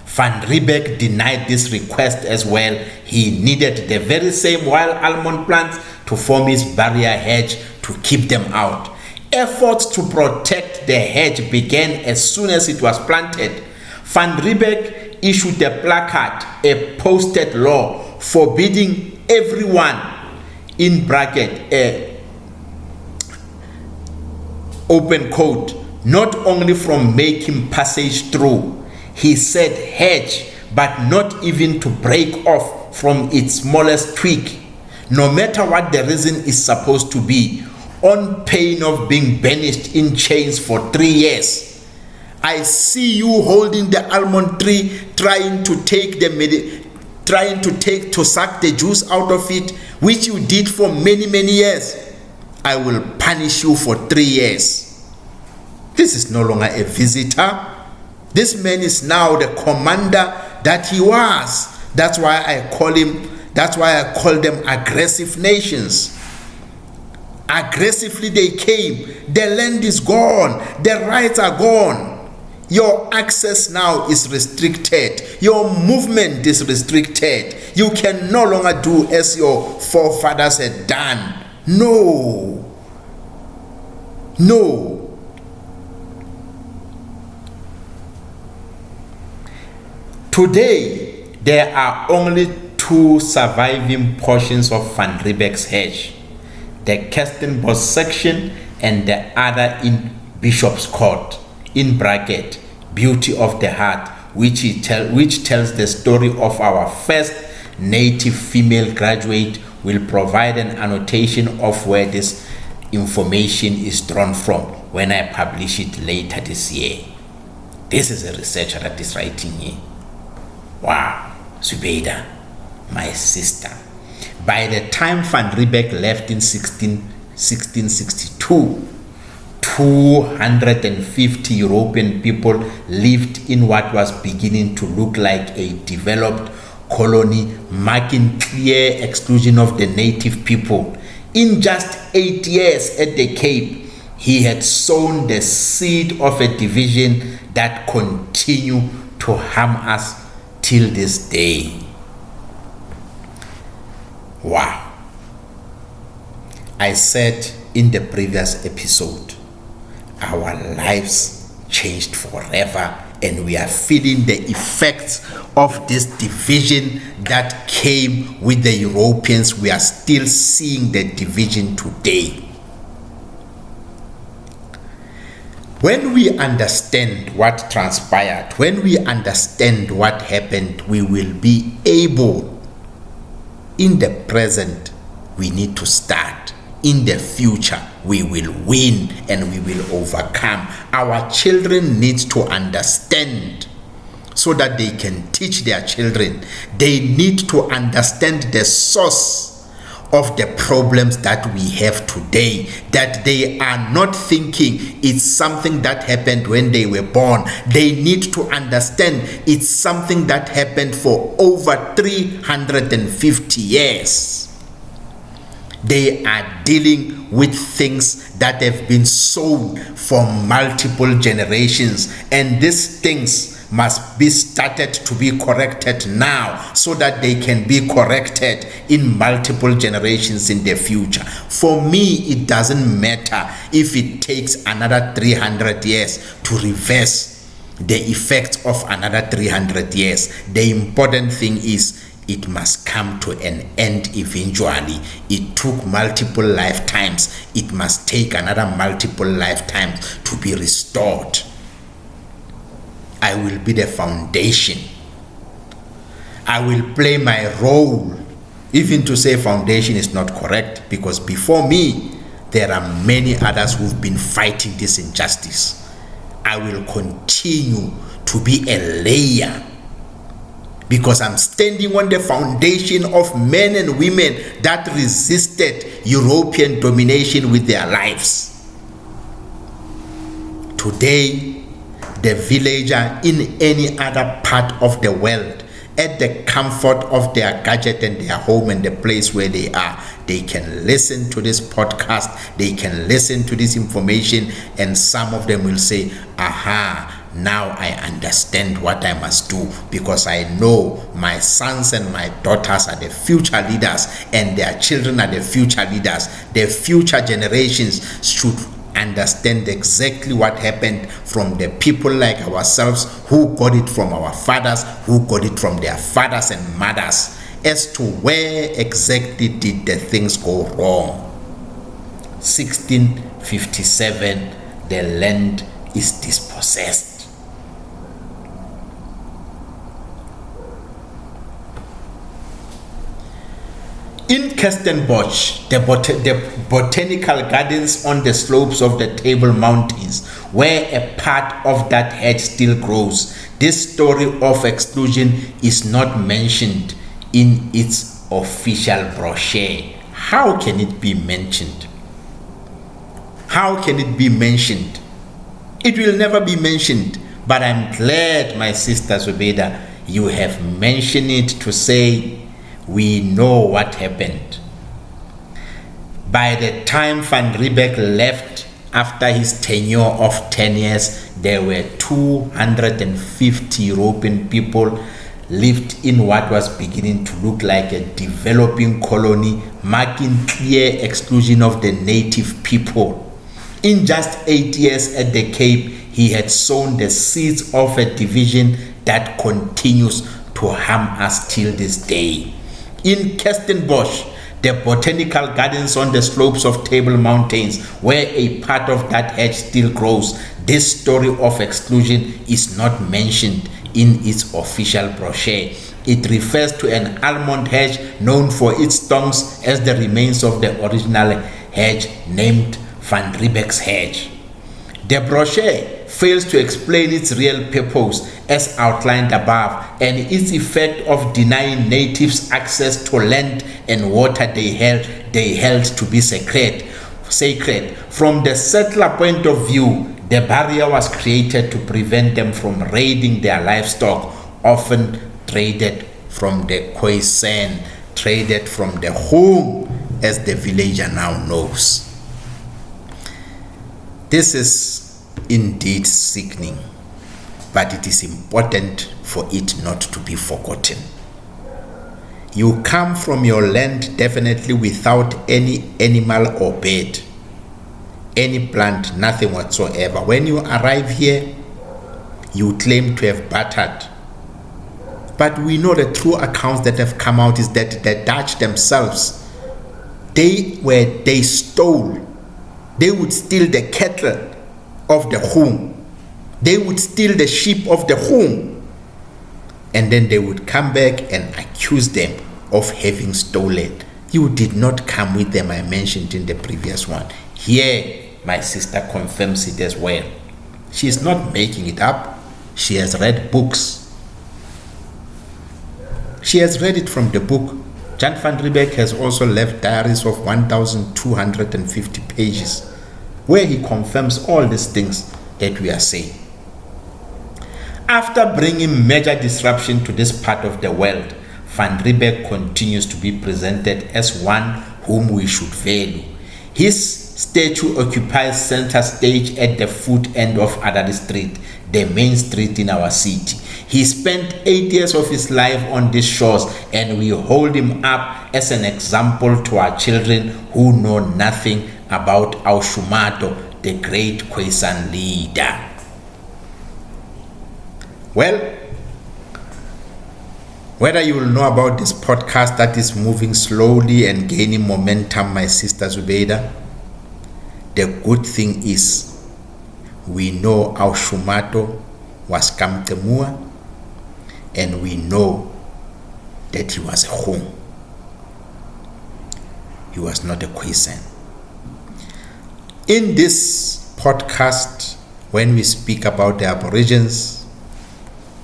[SPEAKER 1] Van Riebeeck denied this request as well. He needed the very same wild almond plants to form his barrier hedge to keep them out. Efforts to protect the hedge began as soon as it was planted. Van Riebeeck issued a placard, a posted law forbidding everyone, in bracket, open quote, not only from making passage through. He said hedge, but not even to break off from its smallest twig, no matter what the reason is supposed to be, on pain of being banished in chains for 3 years. I see you holding the almond tree, trying to suck the juice out of it, which you did for many, many years. I will punish you for 3 years. This is no longer a visitor. This man is now the commander that he was. That's why I call them aggressive nations. Aggressively they came. The land is gone. The rights are gone. Your access now is restricted. Your movement is restricted. You can no longer do as your forefathers had done. No. Today, there are only two surviving portions of Van Riebeeck's hedge, the Kirstenbosch section and the other in Bishop's Court, in bracket, Beauty of the Heart, which tells the story of our first native female graduate. Will provide an annotation of where this information is drawn from when I publish it later this year. This is a researcher that is writing here. Wow, Zubeida, my sister. By the time Van Riebeeck left in 1662, 250 European people lived in what was beginning to look like a developed colony, marking clear exclusion of the native people. In just 8 years at the Cape, he had sown the seed of a division that continue to harm us till this day. Wow. I said in the previous episode, our lives changed forever, and we are feeling the effects of this division that came with the Europeans. We are still seeing the division today. When we understand what transpired, when we understand what happened, we will be able. In the present, we need to start. In the future, we will win and we will overcome. Our children need to understand so that they can teach their children. They need to understand the source of the problems that we have today, that they are not thinking it's something that happened when they were born. They need to understand it's something that happened for over 350 years. They are dealing with things that have been sown for multiple generations, and these things must be started to be corrected now so that they can be corrected in multiple generations in the future. For me, it doesn't matter if it takes another 300 years to reverse the effects of another 300 years. The important thing is it must come to an end eventually. It took multiple lifetimes. It must take another multiple lifetimes to be restored. I will be the foundation. I will play my role. Even to say foundation is not correct, because before me, there are many others who've been fighting this injustice. I will continue to be a layer, because I'm standing on the foundation of men and women that resisted European domination with their lives. Today, the villager in any other part of the world, at the comfort of their gadget and their home and the place where they are, they can listen to this podcast, they can listen to this information, and some of them will say, aha, now I understand what I must do, because I know my sons and my daughters are the future leaders, and their children are the future leaders. The future generations should understand exactly what happened from the people like ourselves who got it from our fathers, who got it from their fathers and mothers, as to where exactly did the things go wrong. 1657, the land is dispossessed. In Kirstenbosch, the botanical gardens on the slopes of the Table Mountains, where a part of that hedge still grows, this story of exclusion is not mentioned in its official brochure. How can it be mentioned? How can it be mentioned? It will never be mentioned, but I'm glad, my sister Zubeida, you have mentioned it to say, we know what happened. By the time Van Riebeeck left after his tenure of 10 years, there were 250 European people lived in what was beginning to look like a developing colony, marking clear exclusion of the native people. In just 8 years at the Cape, he had sown the seeds of a division that continues to harm us till this day. In Kirstenbosch, the botanical gardens on the slopes of Table Mountains, where a part of that hedge still grows, this story of exclusion is not mentioned in its official brochure. It refers to an almond hedge known for its thorns as the remains of the original hedge named Van Riebeeck's hedge. The brochure fails to explain its real purpose as outlined above and its effect of denying natives access to land and water they held to be sacred. From the settler point of view, the barrier was created to prevent them from raiding their livestock, often traded from the Khoisan, traded from the Khung, as the villager now knows. This is indeed sickening, but it is important for it not to be forgotten. You come from your land definitely without any animal or bird, any plant, nothing whatsoever. When you arrive here, you claim to have bartered. But we know the true accounts that have come out is that the Dutch themselves, they stole. They would steal the cattle of the Khung. They would steal the sheep of the Khung. And then they would come back and accuse them of having stolen. You did not come with them, I mentioned in the previous one. Here, my sister confirms it as well. She is not making it up. She has read books. She has read it from the book. Jan van Riebeeck has also left diaries of 1,250 pages where he confirms all these things that we are saying. After bringing major disruption to this part of the world, Van Riebeeck continues to be presented as one whom we should value. His statue occupies center stage at the foot end of Adari Street, the main street in our city. He spent 8 years of his life on these shores, and we hold him up as an example to our children who know nothing about Aushumato, the great Khoisan leader. Well, whether you will know about this podcast that is moving slowly and gaining momentum, my sister Zubeida, the good thing is we know Aushumato was Kamtemua, and we know that he was a Khung. He was not a Khoisan. In this podcast, when we speak about the Aborigines,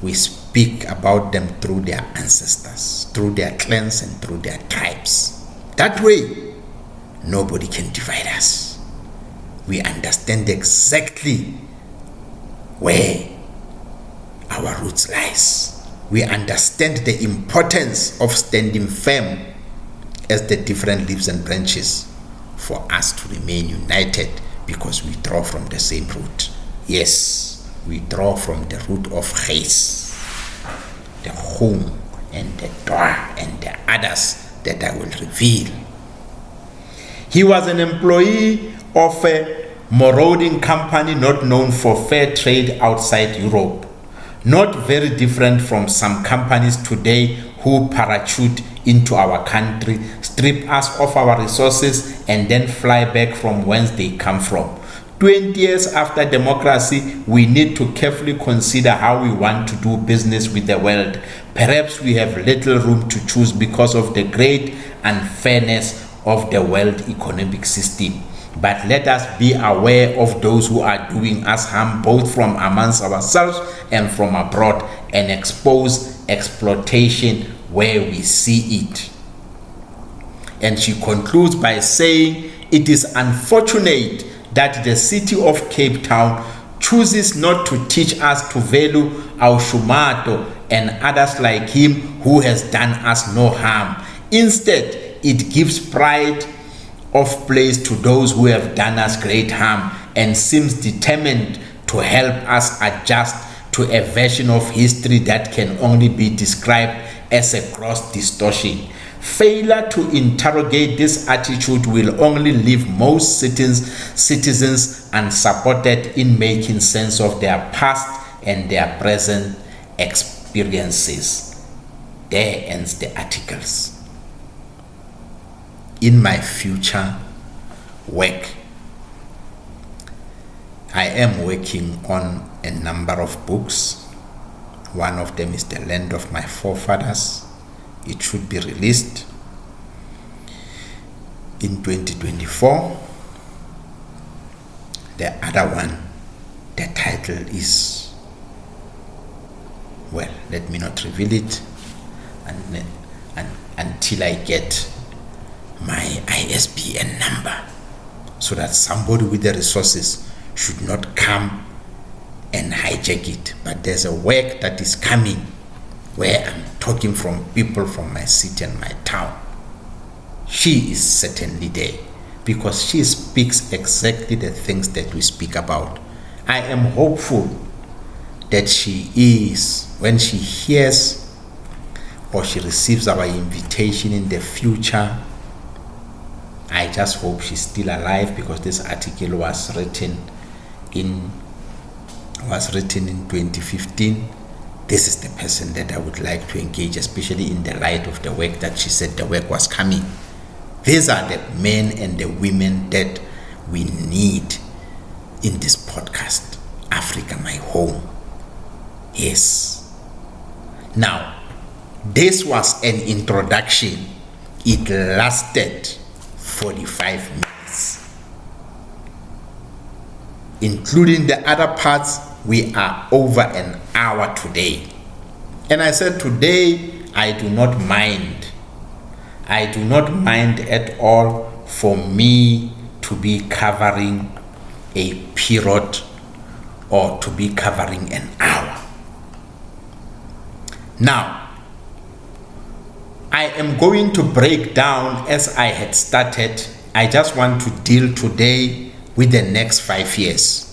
[SPEAKER 1] we speak about them through their ancestors, through their clans and through their tribes. That way, nobody can divide us. We understand exactly where our roots lies. We understand the importance of standing firm as the different leaves and branches for us to remain united, because we draw from the same root. Yes, we draw from the root of Geis, the Khung and the Dwa and the others that I will reveal. He was an employee of a marauding company not known for fair trade outside Europe. Not very different from some companies today who parachute into our country, strip us of our resources, and then fly back from whence they come from. 20 years after democracy, we need to carefully consider how we want to do business with the world. Perhaps we have little room to choose because of the great unfairness of the world economic system. But let us be aware of those who are doing us harm, both from amongst ourselves and from abroad, and expose exploitation where we see it. And she concludes by saying, it is unfortunate that the city of Cape Town chooses not to teach us to value Aushumato and others like him who has done us no harm. Instead, it gives pride of place to those who have done us great harm and seems determined to help us adjust to a version of history that can only be described as a gross distortion. Failure to interrogate this attitude will only leave most citizens unsupported in making sense of their past and their present experiences. There ends the articles. In my future work, I am working on a number of books. One of them is The Land of My Forefathers. It should be released in 2024. The other one, the title is, well, let me not reveal it until I get my ISBN number, so that somebody with the resources should not come and hijack it. But there's a work that is coming where I'm talking from people from my city and my town. She is certainly there because she speaks exactly the things that we speak about. I am hopeful that she is, when she hears or she receives our invitation in the future, I just hope she's still alive, because this article was written in 2015. This is the person that I would like to engage, especially in the light of the work that she said the work was coming. These are the men and the women that we need in this podcast. Africa, my home. Yes. Now, this was an introduction. It lasted 45 minutes. Including the other parts, we are over an hour today. And I said today, I do not mind. I do not mind at all for me to be covering a period or to be covering an hour. Now, I am going to break down as I had started. I just want to deal today with the next 5 years.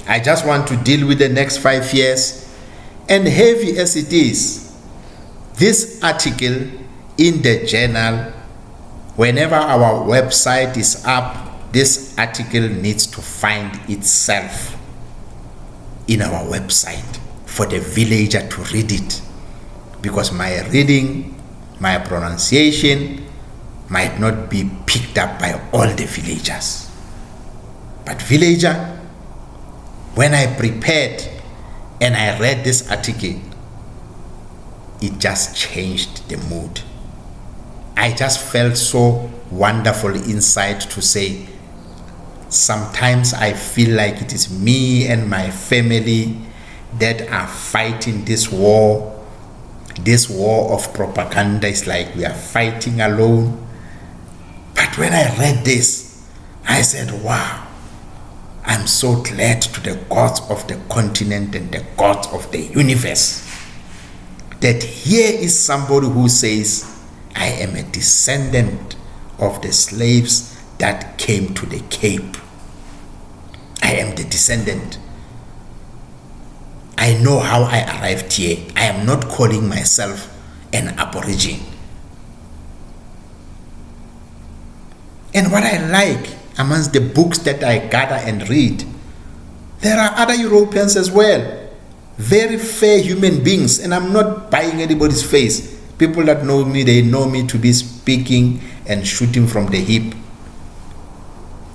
[SPEAKER 1] I just want to deal with the next 5 years. And heavy as it is, this article in the journal, whenever our website is up, this article needs to find itself in our website for the villager to read it. Because my reading, my pronunciation might not be picked up by all the villagers. But villager, when I prepared and I read this article, it just changed the mood. I just felt so wonderful inside to say, sometimes I feel like it is me and my family that are fighting this war. This war of propaganda is like we are fighting alone. But when I read this, I said, wow, I'm so glad to the gods of the continent and the gods of the universe that here is somebody who says, I am a descendant of the slaves that came to the Cape. I am the descendant. I know how I arrived here. I am not calling myself an aborigine. And what I like amongst the books that I gather and read, there are other Europeans as well. Very fair human beings, and I'm not buying anybody's face. People that know me, they know me to be speaking and shooting from the hip.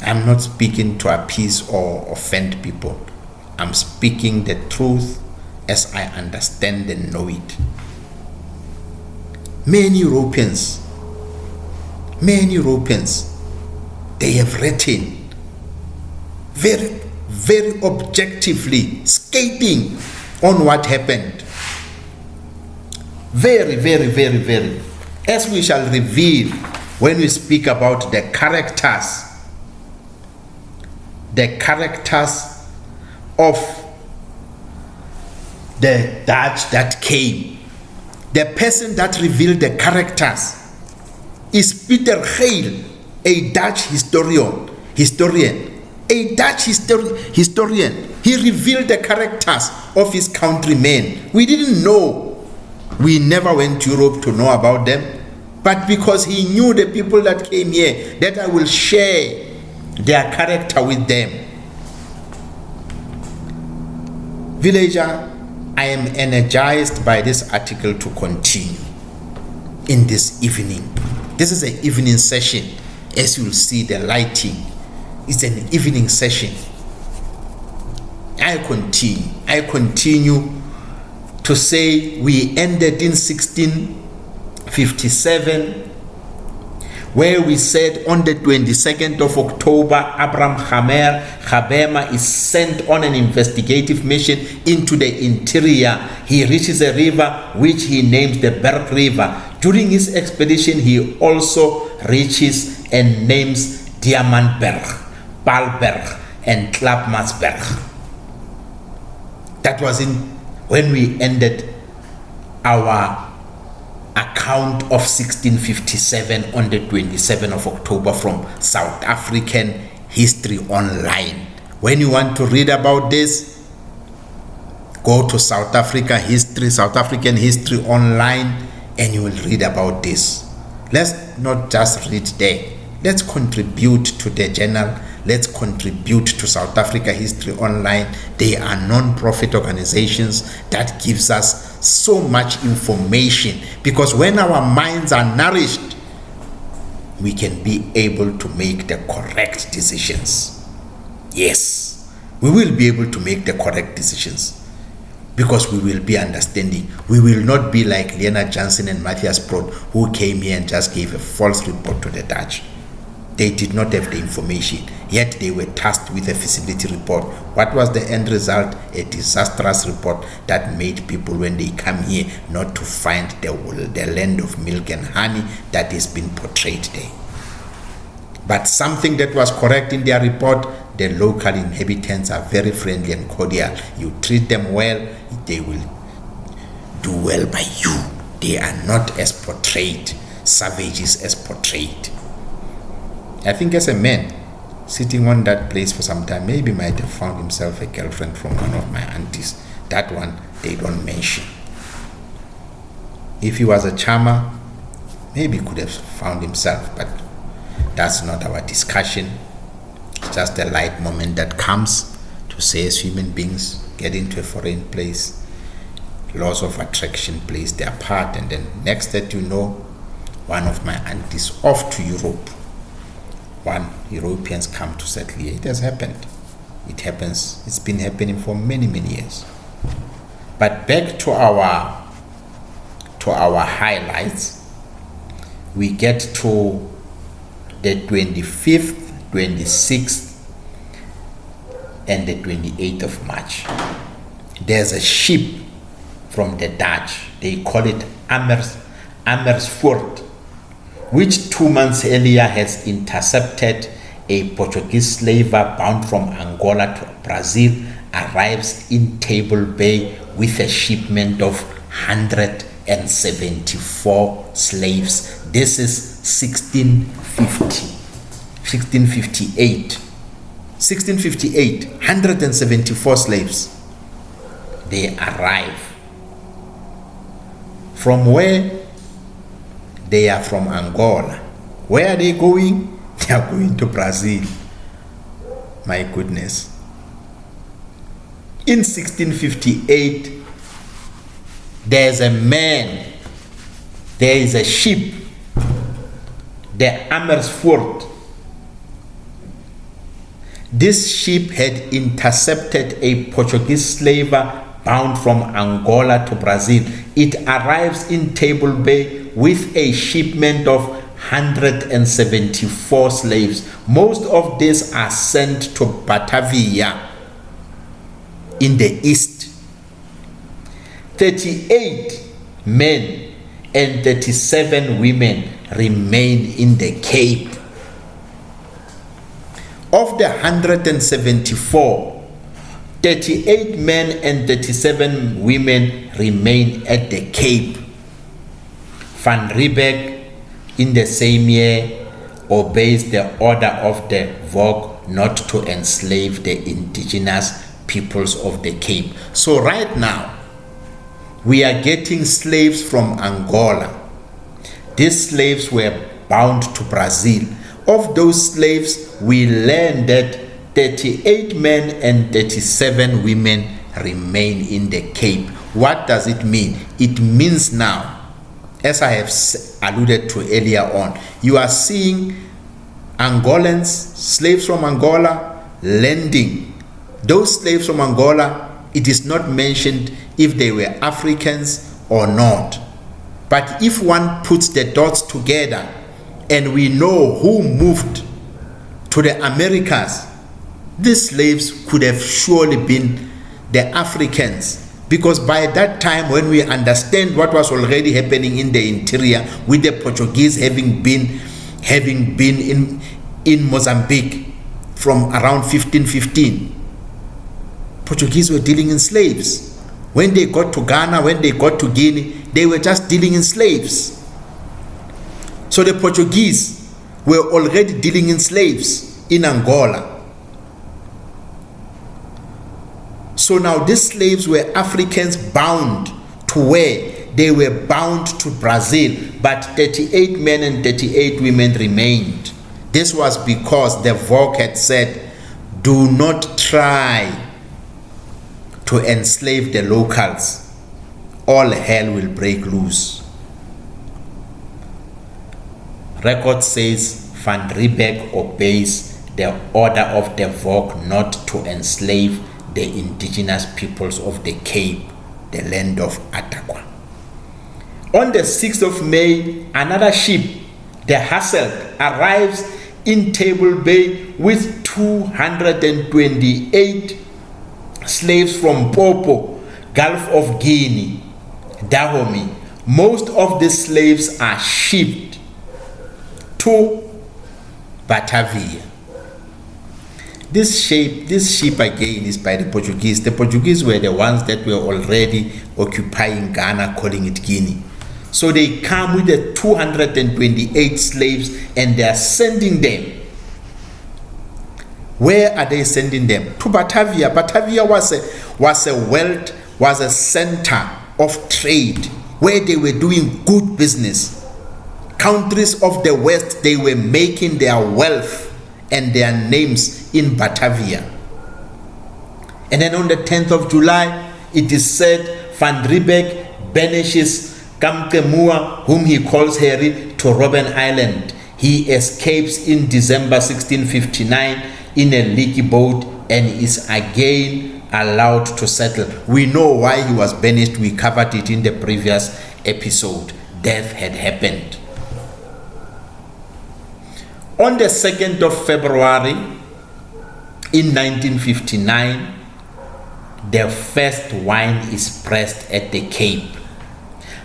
[SPEAKER 1] I'm not speaking to appease or offend people. I'm speaking the truth as I understand and know it. Many Europeans, they have written very, very objectively, skating on what happened. Very, very, very, very. As we shall reveal when we speak about the characters of the Dutch that came. The person that revealed the characters is Peter Geil, a Dutch historian. A Dutch historian. He revealed the characters of his countrymen. We didn't know. We never went to Europe to know about them. But because he knew the people that came here, that I will share their character with them. Villager, I am energized by this article to continue in this evening. This is an evening session. As you'll see, the lighting is an evening session. I continue to say we ended in 1657, where we said on the 22nd of October, Abraham Habema is sent on an investigative mission into the interior. He reaches a river which he names the Berg River. During his expedition, he also reaches and names Diamantberg, Baalberg, and Klapmasberg. That was when we ended our account of 1657 on the 27th of October from South African History Online. When you want to read about this, go to South African History Online, and you will read about this. Let's not just read there. Let's contribute to the journal. Let's contribute to South Africa History Online. They are non-profit organizations that gives us so much information, because when our minds are nourished, we can be able to make the correct decisions. Yes, we will be able to make the correct decisions, because we will be understanding. We will not be like Leonard Johnson and Matthias Prot, who came here and just gave a false report to the Dutch. They did not have the information, yet they were tasked with a feasibility report. What was the end result? A disastrous report that made people, when they come here, not to find the land of milk and honey that is being portrayed there. But something that was correct in their report: the local inhabitants are very friendly and cordial. You treat them well, they will do well by you. They are not as portrayed, savages as portrayed. I think as a man sitting on that place for some time, maybe might have found himself a girlfriend from one of my aunties. That one they don't mention. If he was a charmer, maybe could have found himself, but that's not our discussion. It's just a light moment that comes to say, as human beings get into a foreign place, laws of attraction plays their part, and then next that you know, one of my aunties off to Europe. One Europeans come to settle here. It has happened. It happens. It's been happening for many, many years. But back to our highlights, we get to the 25th, 26th, and the 28th of March. There's a ship from the Dutch. They call it Amersfoort, which 2 months earlier has intercepted a Portuguese slaver bound from Angola to Brazil, arrives in Table Bay with a shipment of 174 slaves. This is 1658. 174 slaves. They arrive. From where? They are from Angola. Where are they going? They are going to Brazil. My goodness. In 1658, there's a man, there is a ship, the Amersfoort. This ship had intercepted a Portuguese slaver bound from Angola to Brazil. It arrives in Table Bay with a shipment of 174 slaves. Most of these are sent to Batavia in the east. 38 men and 37 women remain in the Cape. Of the 174, 38 men and 37 women remain at the Cape. Van Riebeeck, in the same year, obeys the order of the Vogue not to enslave the indigenous peoples of the Cape. So right now, we are getting slaves from Angola. These slaves were bound to Brazil. Of those slaves, we learned that 38 men and 37 women remain in the Cape. What does it mean? It means now, as I have alluded to earlier on, you are seeing Angolans, slaves from Angola, landing. Those slaves from Angola, it is not mentioned if they were Africans or not. But if one puts the dots together and we know who moved to the Americas, these slaves could have surely been the Africans. Because by that time, when we understand what was already happening in the interior, with the Portuguese having been in Mozambique from around 1515, Portuguese were dealing in slaves. When they got to Ghana, when they got to Guinea, they were just dealing in slaves. So the Portuguese were already dealing in slaves in Angola. So now these slaves were Africans bound to where? They were bound to Brazil, but 38 men and 38 women remained. This was because the Vogue had said, do not try to enslave the locals. All hell will break loose. Record says Van Riebeeck obeys the order of the Vogue not to enslave the indigenous peoples of the Cape, the land of Ataqua. On the 6th of May, another ship, the Hasselt, arrives in Table Bay with 228 slaves from Popo, Gulf of Guinea, Dahomey. Most of the slaves are shipped to Batavia. This ship again is by the Portuguese. The Portuguese were the ones that were already occupying Ghana, calling it Guinea. So they come with the 228 slaves and they are sending them. Where are they sending them? To Batavia. Batavia was a center of trade where they were doing good business. Countries of the West, they were making their wealth and their names in Batavia. And then on the 10th of July, it is said Van Riebeeck banishes Kamkemua, whom he calls Harry, to Robben Island. He escapes in December 1659 in a leaky boat and is again allowed to settle. We know why he was banished. We covered it in the previous episode. Death had happened. On the 2nd of February in 1959, the first wine is pressed at the Cape.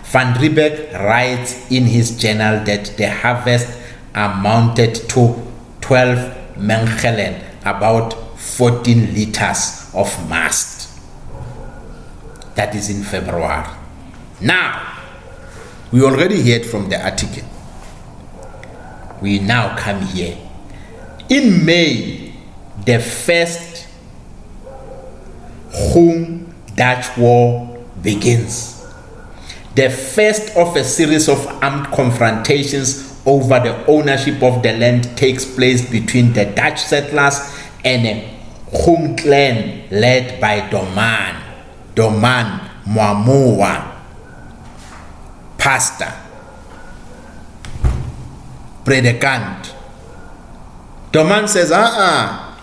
[SPEAKER 1] Van Riebeeck writes in his journal that the harvest amounted to 12 menchelen, about 14 liters of mast. That is in February. Now, we already heard from the article. We now come here. In May, the first Khung Dutch War begins. The first of a series of armed confrontations over the ownership of the land takes place between the Dutch settlers and a Khung clan led by Doman Mwamua, pastor, predicant. Doman says,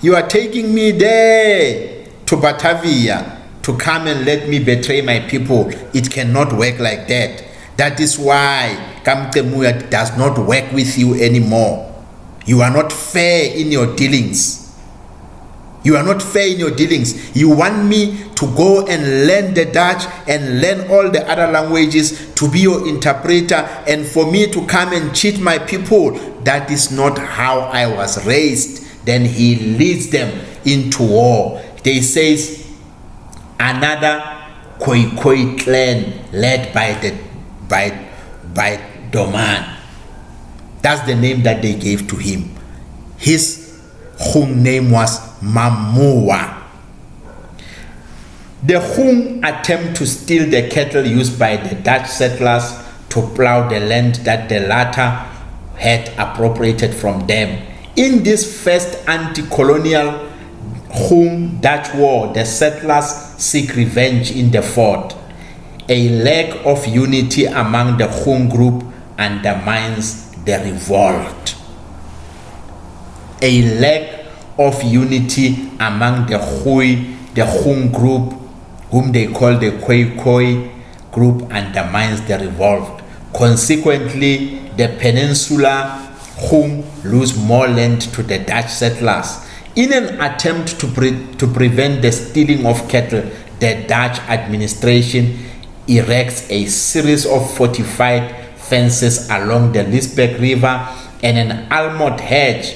[SPEAKER 1] you are taking me there to Batavia to come and let me betray my people. It cannot work like that. That is why Kamtemuya does not work with you anymore. You are not fair in your dealings. You are not fair in your dealings. You want me to go and learn the Dutch and learn all the other languages to be your interpreter and for me to come and cheat my people. That is not how I was raised. Then he leads them into war. They says another Khoi clan led by Doman. That's the name that they gave to him. His Khung name was Mamua. The Khung attempt to steal the cattle used by the Dutch settlers to plow the land that the latter had appropriated from them. In this first anti-colonial Khung Dutch war, the settlers seek revenge in the fort. A lack of unity among the Khung group undermines the revolt. A lack of unity among the Khung group, whom they call the Khoi group, undermines the revolt. Consequently, the peninsula Khung lose more land to the Dutch settlers. In an attempt to prevent the stealing of cattle, the Dutch administration erects a series of fortified fences along the Riebeeck River and an almond hedge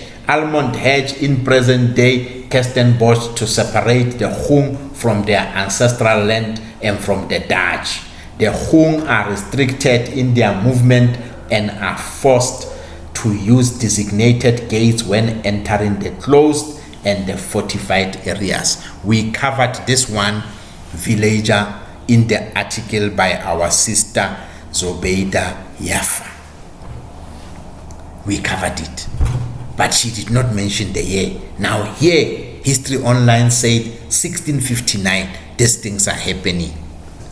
[SPEAKER 1] in present-day Kirstenbosch to separate the Khung from their ancestral land and from the Dutch. The Khung are restricted in their movement and are forced to use designated gates when entering the closed and the fortified areas. We covered this one, villager, in the article by our sister Zobeida Yafa. We covered it, but she did not mention the year. Now here, History Online said 1659, these things are happening.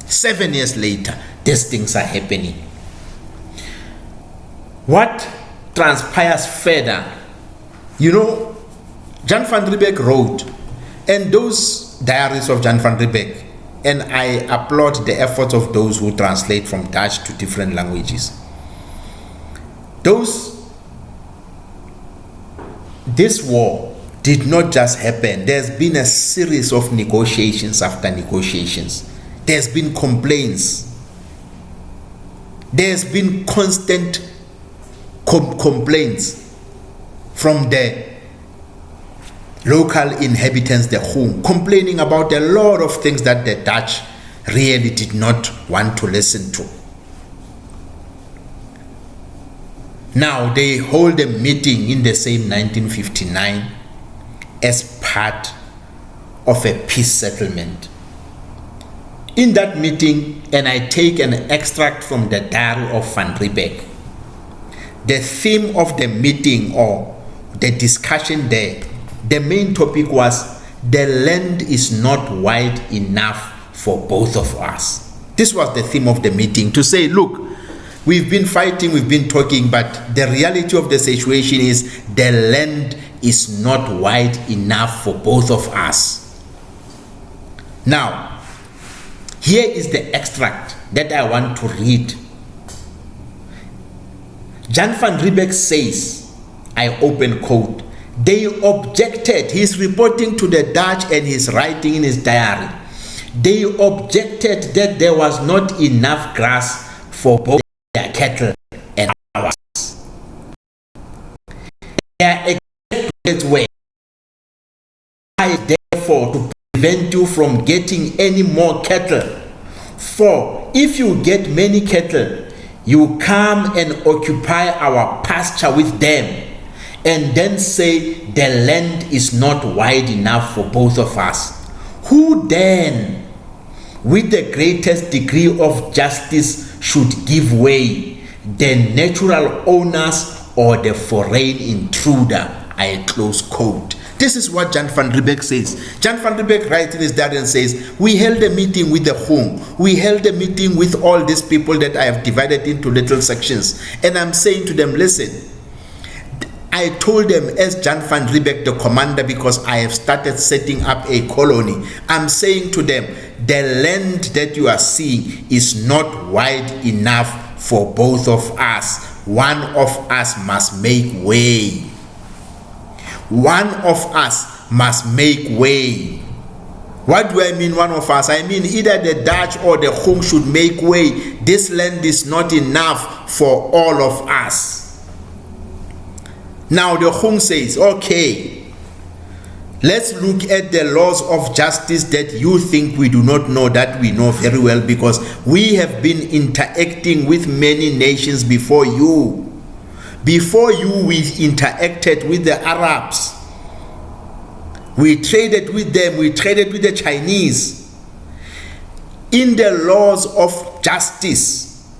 [SPEAKER 1] 7 years later, these things are happening. What transpires further? Jan van Riebeeck wrote, and those diaries of Jan van Riebeeck, and I applaud the efforts of those who translate from Dutch to different languages. This war did not just happen. There's been a series of negotiations after negotiations. There's been complaints. There's been constant complaints from the local inhabitants, the Khung, complaining about a lot of things that the Dutch really did not want to listen to. Now they hold a meeting in the same 1959 as part of a peace settlement. In that meeting, and I take an extract from the diary of Van Riebeeck, the theme of the meeting or the discussion there, the main topic was the land is not wide enough for both of us. This was the theme of the meeting, to say, look, we've been fighting, we've been talking, but the reality of the situation is the land is not wide enough for both of us. Now, here is the extract that I want to read. Jan van Riebeeck says, I open quote, they objected, he's reporting to the Dutch and he's writing in his diary, they objected that there was not enough grass for both their cattle and ours. Their exact way, therefore, to prevent you from getting any more cattle. For if you get many cattle, you come and occupy our pasture with them, and then say the land is not wide enough for both of us. Who then, with the greatest degree of justice, should give way? The natural owners or the foreign intruder? I close quote. This is what Jan van Riebeeck says. Jan van Riebeeck writes in his diary and says, we held a meeting with the Khung. We held a meeting with all these people that I have divided into little sections. And I'm saying to them, listen, I told them as Jan van Riebeeck, the commander, because I have started setting up a colony, I'm saying to them, the land that you are seeing is not wide enough for both of us. One of us must make way. One of us must make way. What do I mean, one of us? I mean either the Dutch or the Khung should make way. This land is not enough for all of us. Now the Khung says, okay, let's look at the laws of justice that you think we do not know, that we know very well, because we have been interacting with many nations before you. Before you, we interacted with the Arabs. We traded with them, we traded with the Chinese. In the laws of justice,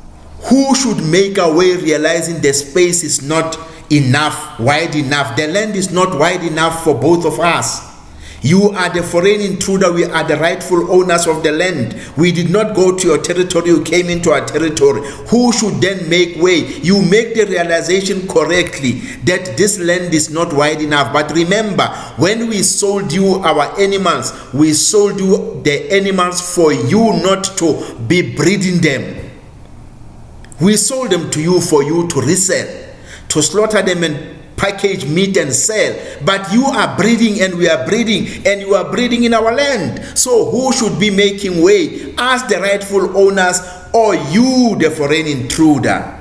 [SPEAKER 1] who should make a way realizing the space is not enough, wide enough? The land is not wide enough for both of us. You are the foreign intruder. We are the rightful owners of the land. We did not go to your territory. You came into our territory. Who should then make way? You make the realization correctly that this land is not wide enough. But remember, when we sold you our animals, we sold you the animals for you not to be breeding them. We sold them to you for you to resell, to slaughter them and package meat and sell. But you are breeding and we are breeding, and you are breeding in our land. So who should be making way? Us, the rightful owners, or you, the foreign intruder?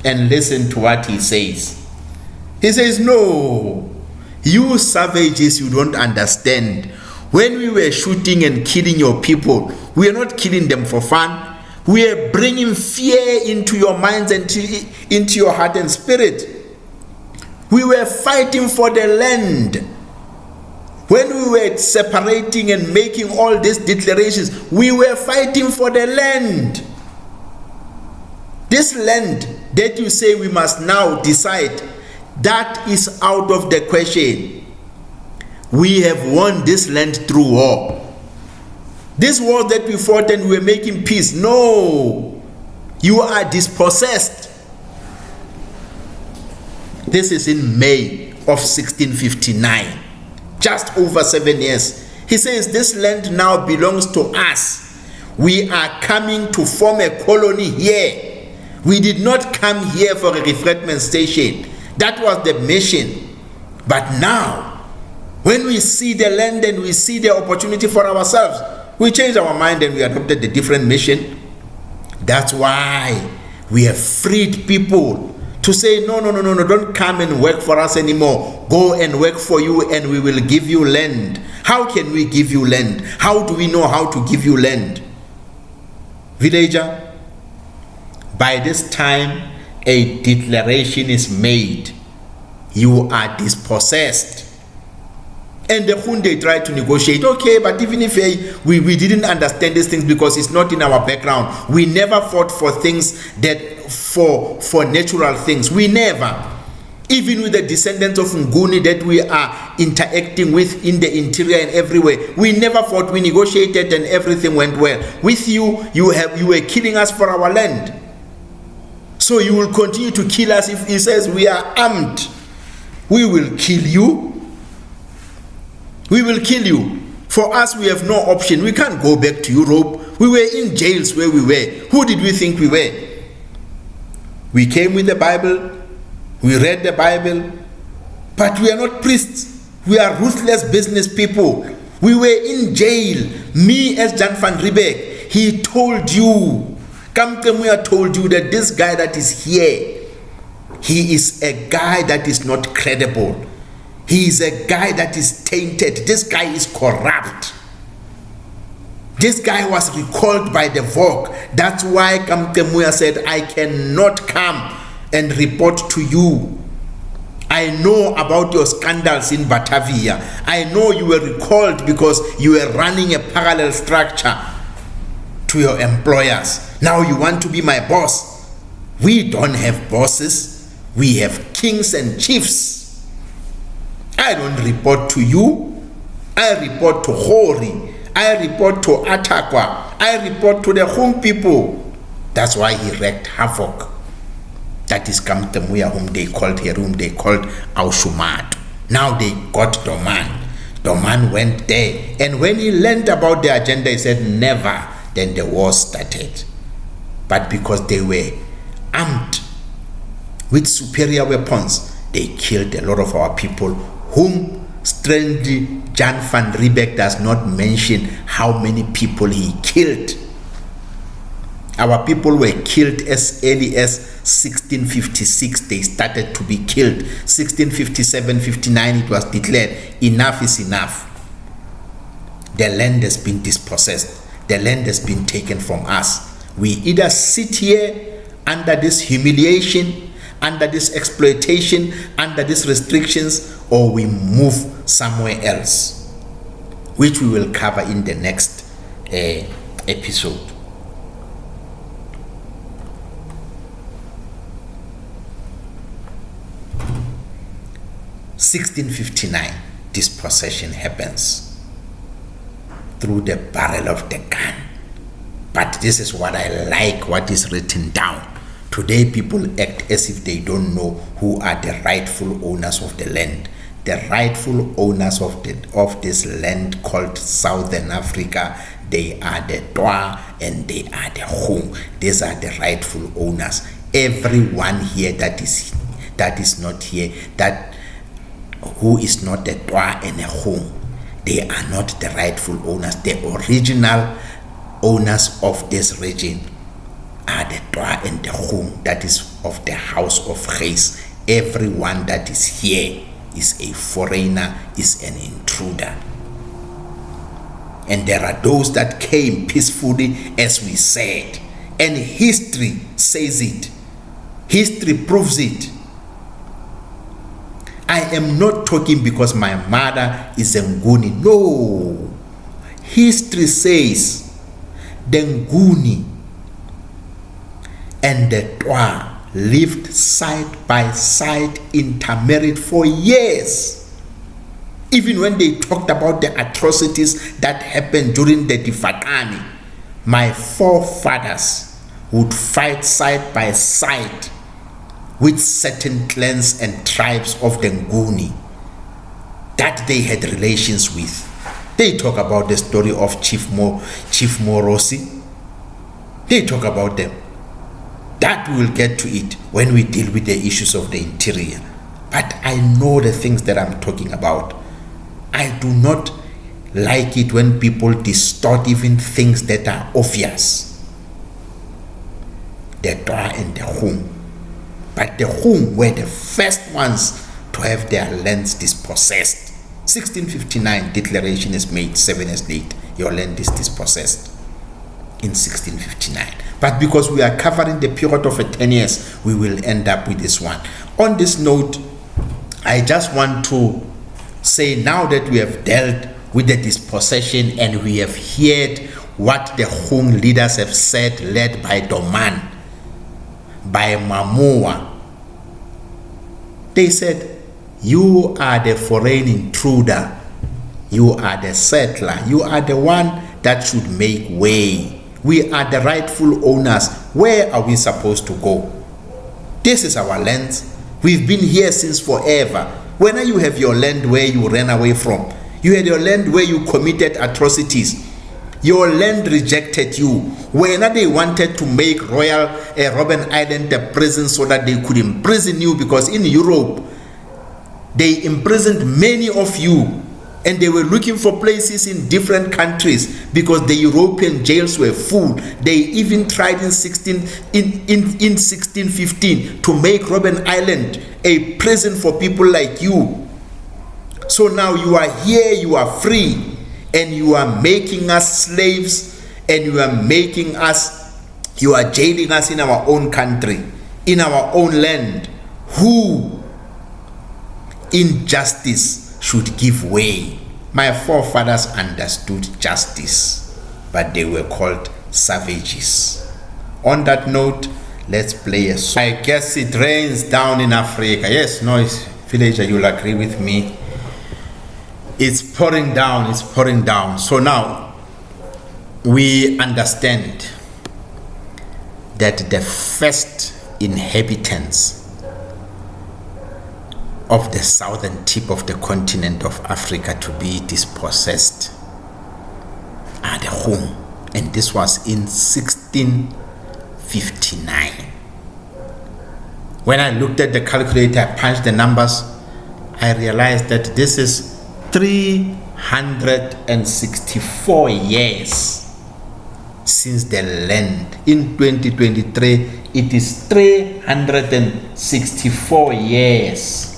[SPEAKER 1] And listen to what he says. He says, no, you savages, you don't understand. When we were shooting and killing your people, we are not killing them for fun. We are bringing fear into your minds and into your heart and spirit. We were fighting for the land. When we were separating and making all these declarations, we were fighting for the land. This land that you say we must now decide, that is out of the question. We have won this land through war. This war that we fought and we were making peace. No, you are dispossessed. This is in May of 1659, just over 7 years. He says this land now belongs to us. We are coming to form a colony here. We did not come here for a refreshment station. That was the mission. But now, when we see the land and we see the opportunity for ourselves, we changed our mind and we adopted a different mission. That's why we have freed people to say, no, don't come and work for us anymore. Go and work for you and we will give you land. How can we give you land? How do we know how to give you land? Villager, by this time, a declaration is made. You are dispossessed. And the Khung, they tried to negotiate. Okay, but even if we didn't understand these things because it's not in our background. We never fought for things that for natural things. We never. Even with the descendants of Nguni that we are interacting with in the interior and everywhere, we never fought. We negotiated and everything went well. With you, you were killing us for our land. So you will continue to kill us. If he says we are armed, we will kill you. We will kill you. For us, we have no option. We can't go back to Europe. We were in jails where we were. Who did we think we were? We came with the Bible. We read the Bible. But we are not priests. We are ruthless business people. We were in jail. Me as Jan van Riebeeck, he told you, Kamkemuya told you that this guy that is here, he is a guy that is not credible. He is a guy that is tainted. This guy is corrupt. This guy was recalled by the Vogue. That's why Kamkemuya said, I cannot come and report to you. I know about your scandals in Batavia. I know you were recalled because you were running a parallel structure to your employers. Now you want to be my boss. We don't have bosses. We have kings and chiefs. I don't report to you. I report to Hori. I report to Atakwa. I report to the Khung people. That's why he wreaked havoc. That is Kamkemuya, whom they called here, whom they called Aushumat. Now they got Doman. Doman went there. And when he learned about the agenda, he said, never. Then the war started. But because they were armed with superior weapons, they killed a lot of our people, whom strangely Jan van Riebeeck does not mention how many people he killed. Our people were killed as early as 1656. They started to be killed. 1657, 59, it was declared, enough is enough. The land has been dispossessed. The land has been taken from us. We either sit here under this humiliation, under this exploitation, under these restrictions, or we move somewhere else, which we will cover in the next episode. (1659) dispossession happens. through the barrel of the gun. But this is what I like, what is written down. Today people act as if they don't know who are the rightful owners of the land. The rightful owners of this land called Southern Africa, they are the Butwa and they are the Khung. These are the rightful owners. Everyone here that is not here, that who is not the Butwa and the Khung, they are not the rightful owners. The original owners of this region are the Butwa and the Khung, that is of the house of Gees. Everyone that is here is a foreigner, is an intruder. And there are those that came peacefully, as we said. And history says it. History proves it. I am not talking because my mother is a Nguni. No. History says the Nguni and the Butwa lived side by side, intermarried for years. Even when they talked about the atrocities that happened during the Difakani, my forefathers would fight side by side with certain clans and tribes of the Nguni that they had relations with. They talk about the story of Chief Morosi. They talk about them. That we will get to it when we deal with the issues of the interior. But I know the things that I'm talking about. I do not like it when people distort even things that are obvious. The Butwa and the Khung. But the Khung were the first ones to have their lands dispossessed. 1659 declaration is made, 7 years late. Your land is dispossessed. In 1659. But because we are covering the period of 10 years, we will end up with this one. On this note, I just want to say, now that we have dealt with the dispossession and we have heard what the Khung leaders have said, led by Doman, by Mamua, they said, you are the foreign intruder, you are the settler, you are the one that should make way. We are the rightful owners. Where are we supposed to go? This is our land. We've been here since forever. When you have your land where you ran away from, you had your land where you committed atrocities. Your land rejected you. When they wanted to make Robben Island a prison so that they could imprison you, because in Europe, they imprisoned many of you. And they were looking for places in different countries because the European jails were full. They even tried in 1615 to make Robben Island a prison for people like you. So now you are here, you are free, and you are making us slaves, and you are jailing us in our own country, in our own land. Who injustice should give way. My forefathers understood justice, but they were called savages. On that note, let's play a song. I guess it rains down in Africa. Yes, no, villager, you'll agree with me. It's pouring down, it's pouring down. So now, we understand that the first inhabitants of the southern tip of the continent of Africa to be dispossessed are the Khung, and this was in 1659. When I looked at the calculator, I punched the numbers, I realized that this is 364 years since the land. In 2023, it is 364 years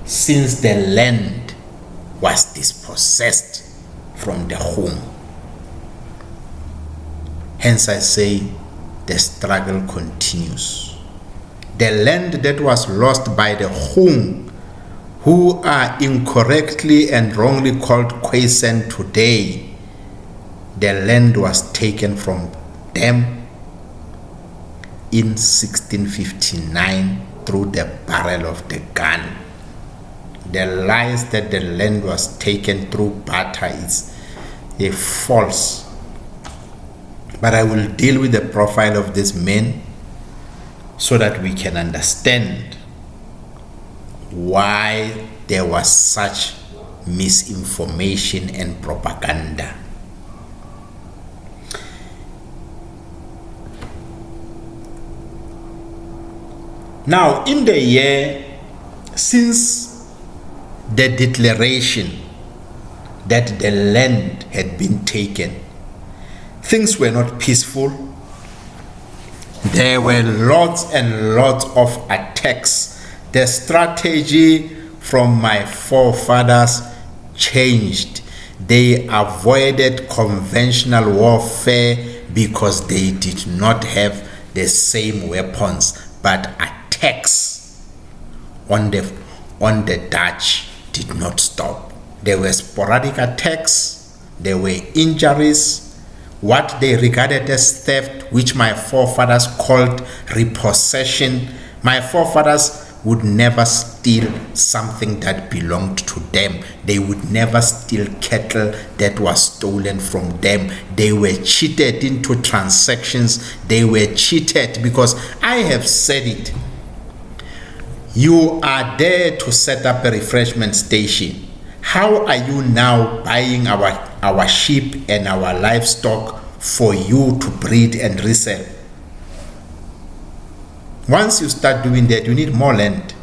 [SPEAKER 1] since the land was dispossessed from the Khung. Hence I say the struggle continues. The land that was lost by the Khung, who are incorrectly and wrongly called Khoisan today, the land was taken from them in 1659 through the barrel of the gun. The lies that the land was taken through barter a false. But I will deal with the profile of this man so that we can understand why there was such misinformation and propaganda. Now, in the year since the declaration that the land had been taken, things were not peaceful. There were lots and lots of attacks. The strategy from my forefathers changed. They avoided conventional warfare because they did not have the same weapons, but attacks on the Dutch did not stop. There were sporadic attacks, there were injuries, what they regarded as theft, which my forefathers called repossession. My forefathers would never steal something that belonged to them. They would never steal cattle that was stolen from them. They were cheated into transactions. They were cheated because I have said it. You are there to set up a refreshment station. How are you now buying our sheep and our livestock for you to breed and resell? Once you start doing that, you need more land.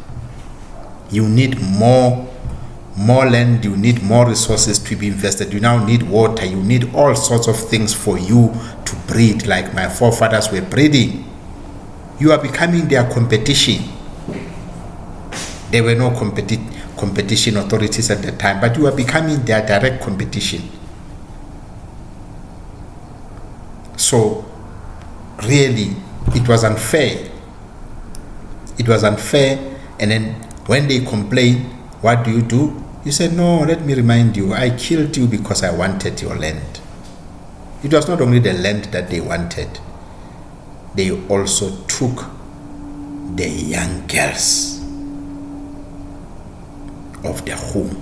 [SPEAKER 1] You need more land. You need more resources to be invested. You now need water. You need all sorts of things for you to breed, like my forefathers were breeding. You are becoming their competition. There were no competition authorities at the time, but you are becoming their direct competition. So, really, it was unfair. It was unfair, and then when they complain, what do? You said, no, let me remind you, I killed you because I wanted your land. It was not only the land that they wanted, they also took the young girls of the Khung.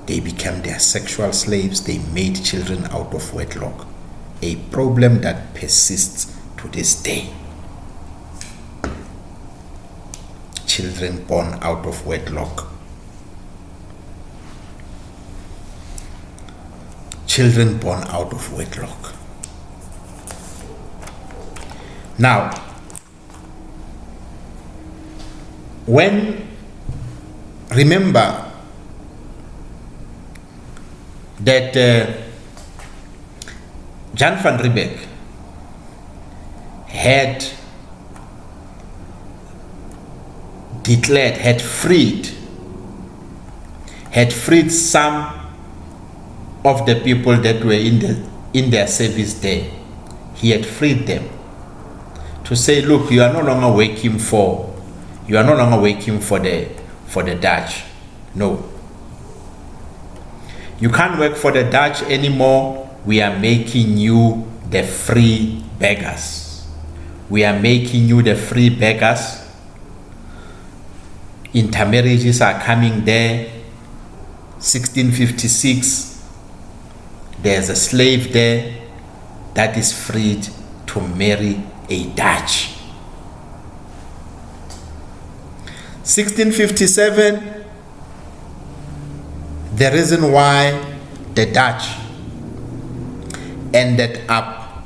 [SPEAKER 1] They became their sexual slaves. They made children out of wedlock, a problem that persists to this day. Children born out of wedlock. Children born out of wedlock. Now, remember that Jan van Riebeeck had declared, had freed some of the people that were in their service there. He had freed them to say, look, you are no longer working for the Dutch. No. You can't work for the Dutch anymore. We are making you the free beggars. We are making you the free beggars. Intermarriages are coming there. 1656, there's a slave there that is freed to marry a Dutch. 1657, the reason why the Dutch ended up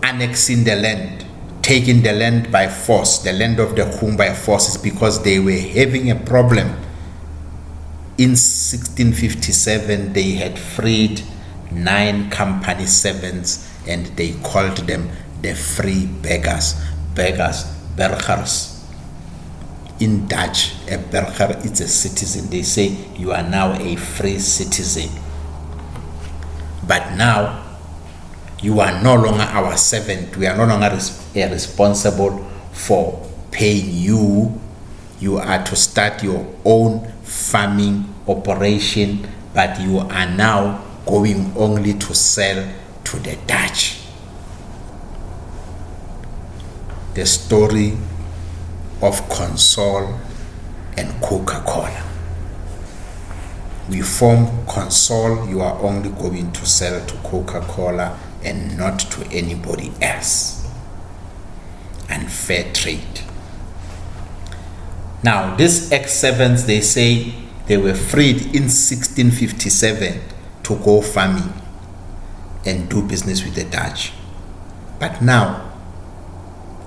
[SPEAKER 1] annexing the land, taking the land by force, the land of the Khung by force, is because they were having a problem. In 1657, they had freed 9 company servants and they called them the free beggars. Burgers. In Dutch, a burger is a citizen. They say you are now a free citizen. But now, you are no longer our servant. We are no longer responsible for paying you. You are to start your own farming operation, but you are now going only to sell to the Dutch. The story of Consol and Coca-Cola. We form Consol, you are only going to sell to Coca-Cola and not to anybody else. Unfair trade. Now, these X7s, they say they were freed in 1657 to go farming and do business with the Dutch. But now,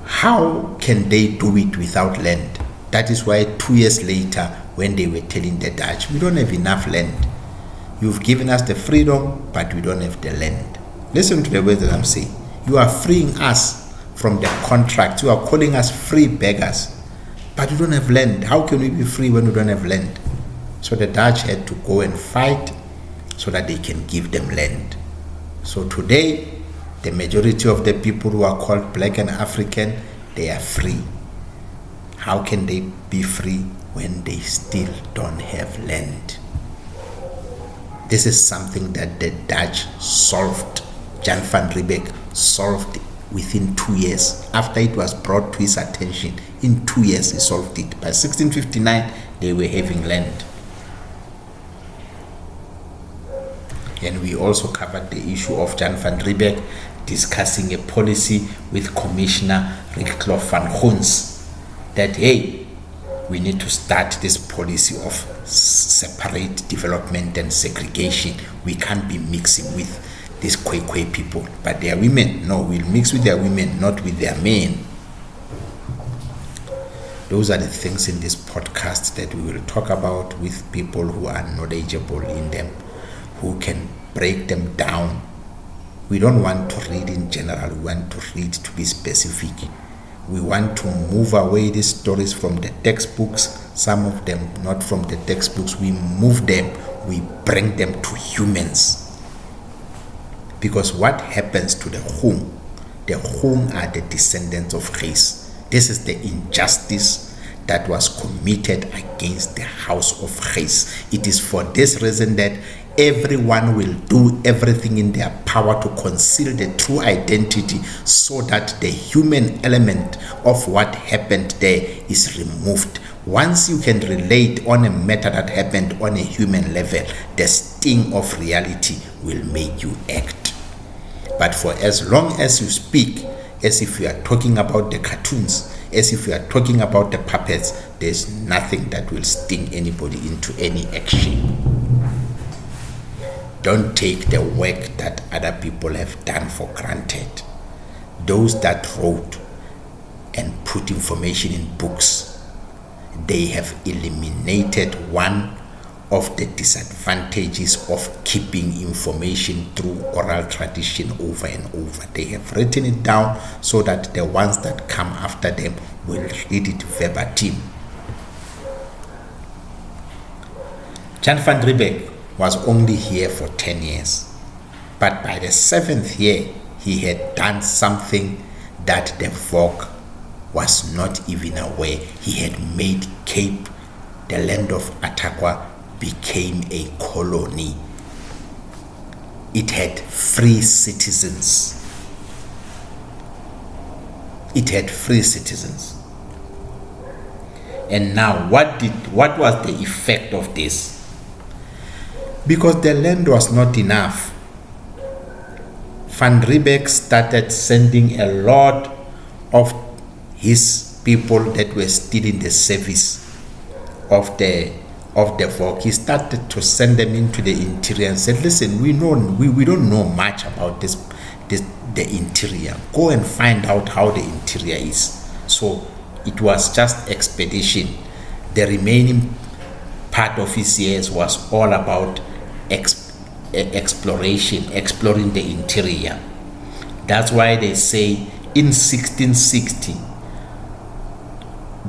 [SPEAKER 1] how can they do it without land? That is why 2 years later, when they were telling the Dutch, we don't have enough land. You've given us the freedom, but we don't have the land. Listen to the words that I'm saying. You are freeing us from the contract. You are calling us free beggars, but we don't have land. How can we be free when we don't have land? So the Dutch had to go and fight so that they can give them land. So today, the majority of the people who are called black and African, they are free. How can they be free when they still don't have land? This is something that the Dutch solved. Jan van Riebeeck solved within 2 years. After it was brought to his attention, in 2 years he solved it. By 1659, they were having land. And we also covered the issue of Jan van Riebeeck discussing a policy with Commissioner Khung van Khung that, hey, we need to start this policy of separate development and segregation. We can't be mixing with these Khoi people, but they are women. No, we'll mix with their women, not with their men. Those are the things in this podcast that we will talk about with people who are knowledgeable in them, who can break them down. We don't want to read in general, we want to read to be specific. We want to move away these stories from the textbooks, some of them not from the textbooks. We move them, we bring them to humans. Because what happens to the Khung are the descendants of Gees. This is the injustice that was committed against the house of Gees. It is for this reason that everyone will do everything in their power to conceal the true identity so that the human element of what happened there is removed. Once you can relate on a matter that happened on a human level, the sting of reality will make you act. But for as long as you speak as if you are talking about the cartoons, as if you are talking about the puppets, there's nothing that will sting anybody into any action. Don't take the work that other people have done for granted. Those that wrote and put information in books, they have eliminated one of the disadvantages of keeping information through oral tradition over and over. They have written it down so that the ones that come after them will read it verbatim. Jan van Riebeeck was only here for 10 years, but by the 7th year he had done something that the Vogue was not even aware. He had made Cape, the land of Ataqua, became a colony. It had free citizens. It had free citizens. And now what was the effect of this? Because the land was not enough, Van Riebeeck started sending a lot of his people that were still in the service of the Vogue. He started to send them into the interior and said, listen, we don't know much about the interior. Go and find out how the interior is. So it was just expedition. The remaining part of his years was all about exploration, exploring the interior. That's why they say in 1660,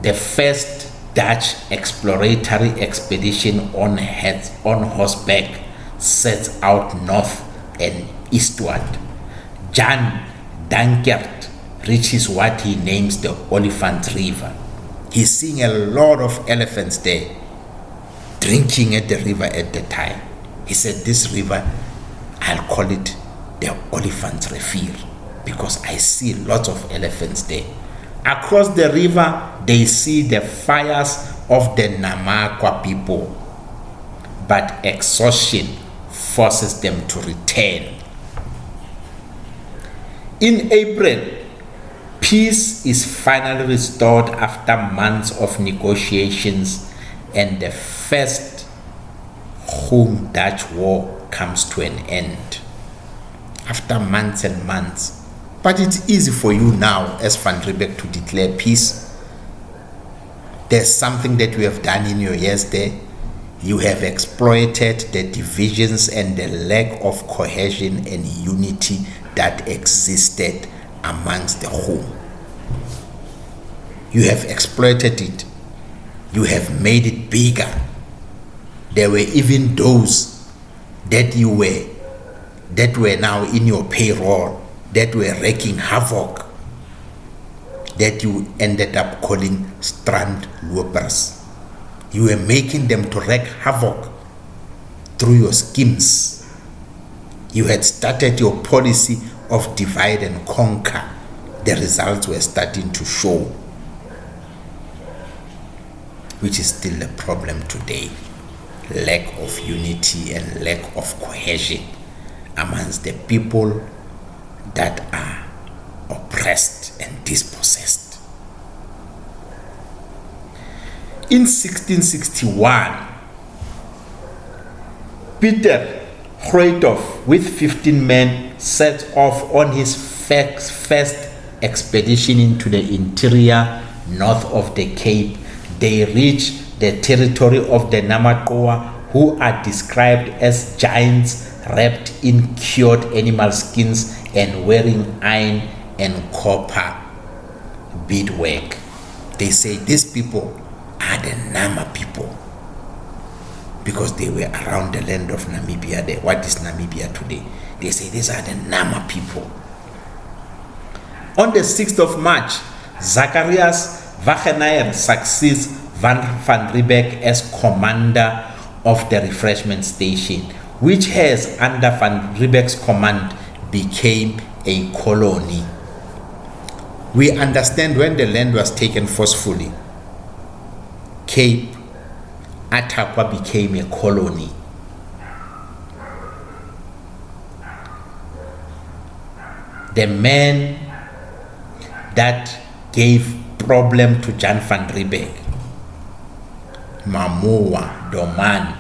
[SPEAKER 1] the first Dutch exploratory expedition on horseback sets out north and eastward. Jan Dankert reaches what he names the Oliphant River. He's seeing a lot of elephants there drinking at the river at the time. He said, this river, I'll call it the Oliphant River because I see lots of elephants there. Across the river, they see the fires of the Namakwa people but exhaustion forces them to return. In April, peace is finally restored after months of negotiations, and the first Khung Dutch War comes to an end. After months and months. But it's easy for you now as Van Riebeeck to declare peace. There's something that you have done in your years there. You have exploited the divisions and the lack of cohesion and unity that existed amongst the Khung. You have exploited it. You have made it bigger. There were even those that were now in your payroll, that were wreaking havoc, that you ended up calling strandlopers. You were making them to wreak havoc through your schemes. You had started your policy of divide and conquer. The results were starting to show, which is still a problem today. Lack of unity and lack of cohesion amongst the people that are oppressed and dispossessed. In 1661, Peter Groothoff with 15 men set off on his first expedition into the interior north of the Cape. They reach the territory of the Namatoa, who are described as giants wrapped in cured animal skins and wearing iron and copper beadwork. They say these people are the Nama people because they were around the land of Namibia there. What is Namibia today? They say these are the Nama people. On the 6th of March, Zacharias Wagenaar succeeds Van Riebeeck as commander of the refreshment station, which has, under Van Riebeeck's command, became a colony. We understand when the land was taken forcefully, Cape Ataqua became a colony. The man that gave problem to Jan van Riebeeck, Mamua Doman,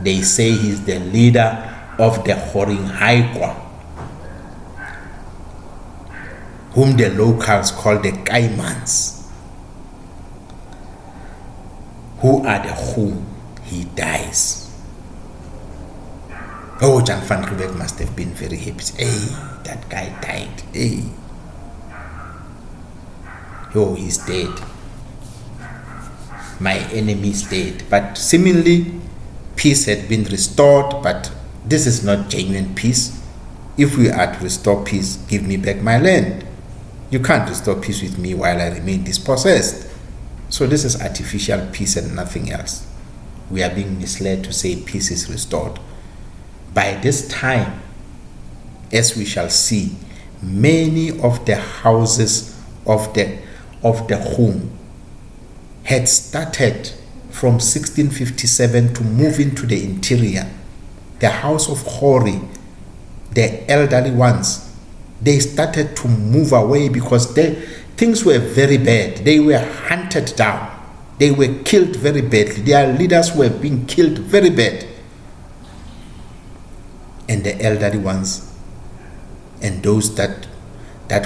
[SPEAKER 1] they say he's the leader of the Horinghaikwa, whom the locals call the Caimans, who are the Khung. He dies. Oh, Jan van Riebeeck must have been very happy. Hey, that guy died. Hey. Oh, he's dead. My enemy's dead. But seemingly, peace had been restored, but this is not genuine peace. If we are to restore peace, give me back my land. You can't restore peace with me while I remain dispossessed. So this is artificial peace and nothing else. We are being misled to say peace is restored. By this time, as we shall see, many of the houses of the Khung had started from 1657 to move into the interior. The house of Khori, the elderly ones, they started to move away because things were very bad. They were hunted down. They were killed very badly. Their leaders were being killed very bad. And the elderly ones and those that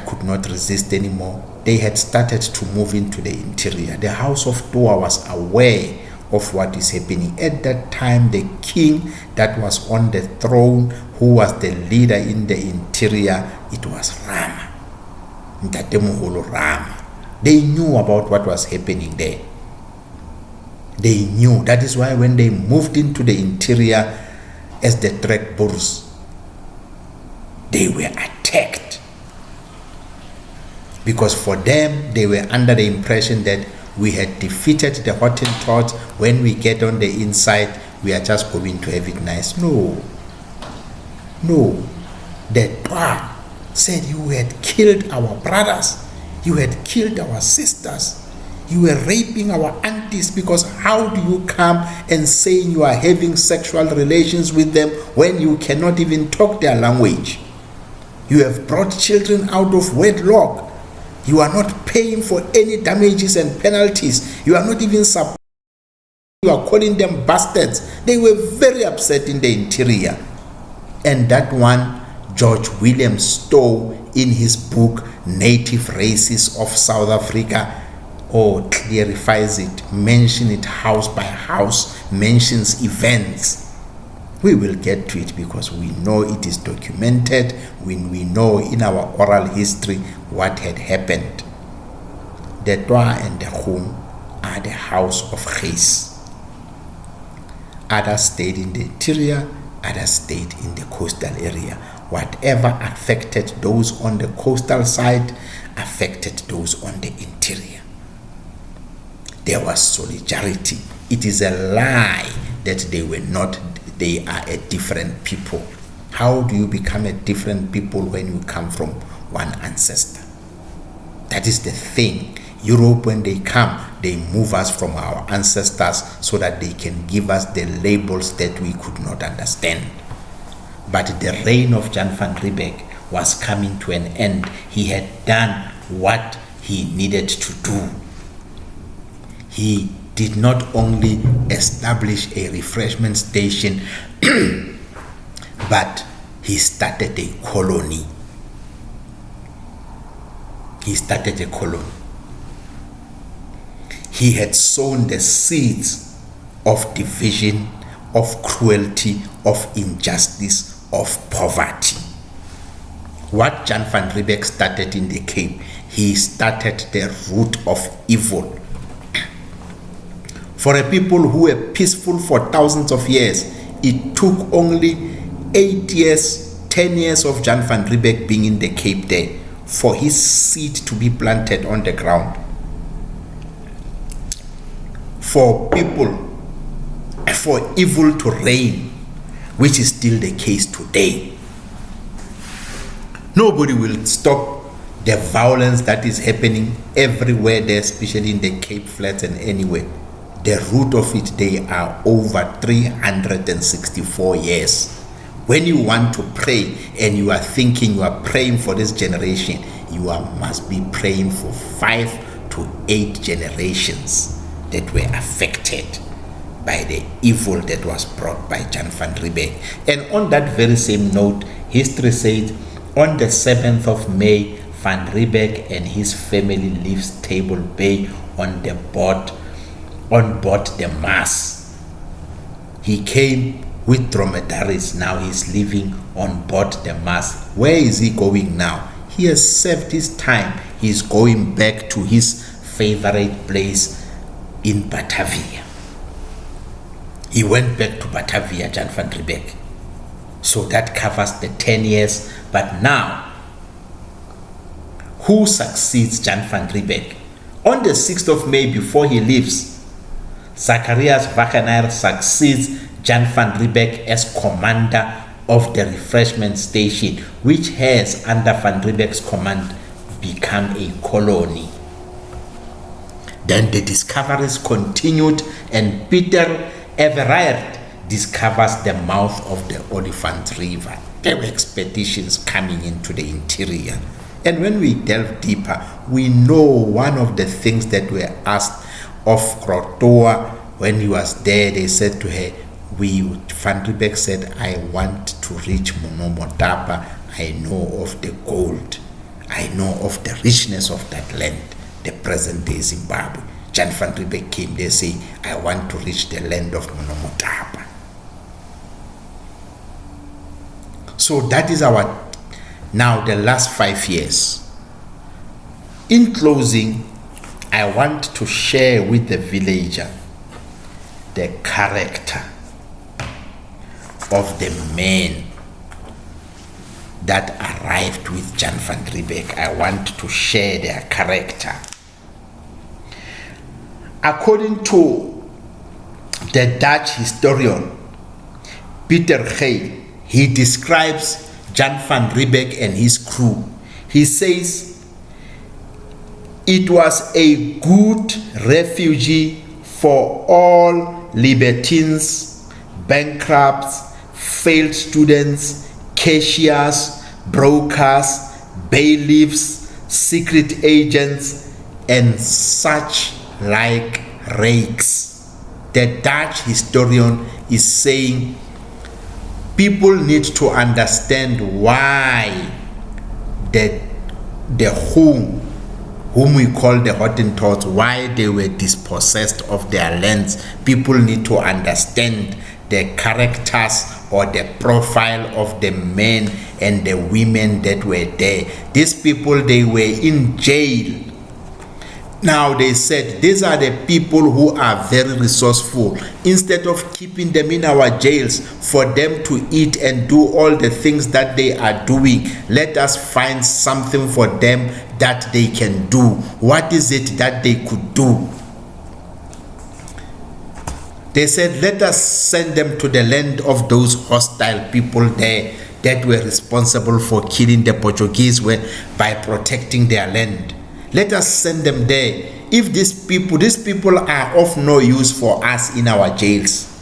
[SPEAKER 1] could not resist anymore, they had started to move into the interior. The house of Toa was aware of what is happening. At that time, the king that was on the throne, who was the leader in the interior, it was Rama. Rama. They knew about what was happening there. They knew. That is why when they moved into the interior as the Trekboers, they were attacked. Because for them, they were under the impression that we had defeated the Hottentots. When we get on the inside, we are just going to have it nice. No. The Twa said, you had killed our brothers. You had killed our sisters. You were raping our aunties, because how do you come and say you are having sexual relations with them when you cannot even talk their language? You have brought children out of wedlock. You are not paying for any damages and penalties. You are not even supporting. You are calling them bastards. They were very upset in the interior. And that one, George William Stowe, in his book Native Races of South Africa, clarifies it, mentions it house by house, mentions events. We will get to it because we know it is documented, when we know in our oral history what had happened. The Butwa and the Khung are the house of race. Others stayed in the interior, others stayed in the coastal area. Whatever affected those on the coastal side affected those on the interior. There was solidarity. It is a lie that they are a different people. How do you become a different people when you come from one ancestor? That is the thing. Europe, when they come, they move us from our ancestors so that they can give us the labels that we could not understand. But the reign of Jan van Riebeeck was coming to an end. He had done what he needed to do. He did not only establish a refreshment station, but he started a colony. He had sown the seeds of division, of cruelty, of injustice, of poverty. What Jan van Riebeeck started in the Cape, he started the root of evil. For a people who were peaceful for thousands of years, it took only 8 years, 10 years of Jan van Riebeeck being in the Cape there for his seed to be planted on the ground. For evil to reign, which is still the case today. Nobody will stop the violence that is happening everywhere there, especially in the Cape Flats and anywhere. The root of it, they are over 364 years. When you want to pray and you are thinking you are praying for this generation, must be praying for 5 to 8 generations that were affected by the evil that was brought by Jan van Riebeeck. And on that very same note, history said on the 7th of May, Van Riebeeck and his family leaves Table Bay on board the Mars. He came with dromedaries. Now he's living on board the Mars. Where is he going now? He has served his time. He's going back to his favorite place in Batavia. He went back to Batavia, Jan van Riebeeck. So that covers the 10 years. But now, who succeeds Jan van Riebeeck? On the 6th of May, before he leaves, Zacharias Wagner succeeds Jan van Riebeeck as commander of the refreshment station, which has, under Van Riebeeck's command, become a colony. Then the discoveries continued, and Peter Everard discovers the mouth of the Oliphant River. There were expeditions coming into the interior. And when we delve deeper, we know one of the things that were asked of Krotoa when he was there. They said to her, Van Riebeeck said, I want to reach Monomotapa. I know of the gold. I know of the richness of that land, the present day Zimbabwe. Jan van Riebeeck came there saying, I want to reach the land of Monomotapa. So that is now the last 5 years. In closing, I want to share with the villager the character of the men that arrived with Jan van Riebeeck. I want to share their character. According to the Dutch historian Peter Gey, he describes Jan van Riebeeck and his crew. He says, It was a good refugee for all libertines, bankrupts, failed students, cashiers, brokers, bailiffs, secret agents, and such like rakes. The Dutch historian is saying people need to understand why the Khung, whom we call the Hottentots, why they were dispossessed of their lands. People need to understand the characters or the profile of the men and the women that were there. These people, they were in jail. Now they said these are the people who are very resourceful. Instead of keeping them in our jails for them to eat and do all the things that they are doing, let us find something for them that they can do. What is it that they could do? They said, let us send them to the land of those hostile people there that were responsible for killing the Portuguese by protecting their land. Let us send them there. If these people are of no use for us in our jails,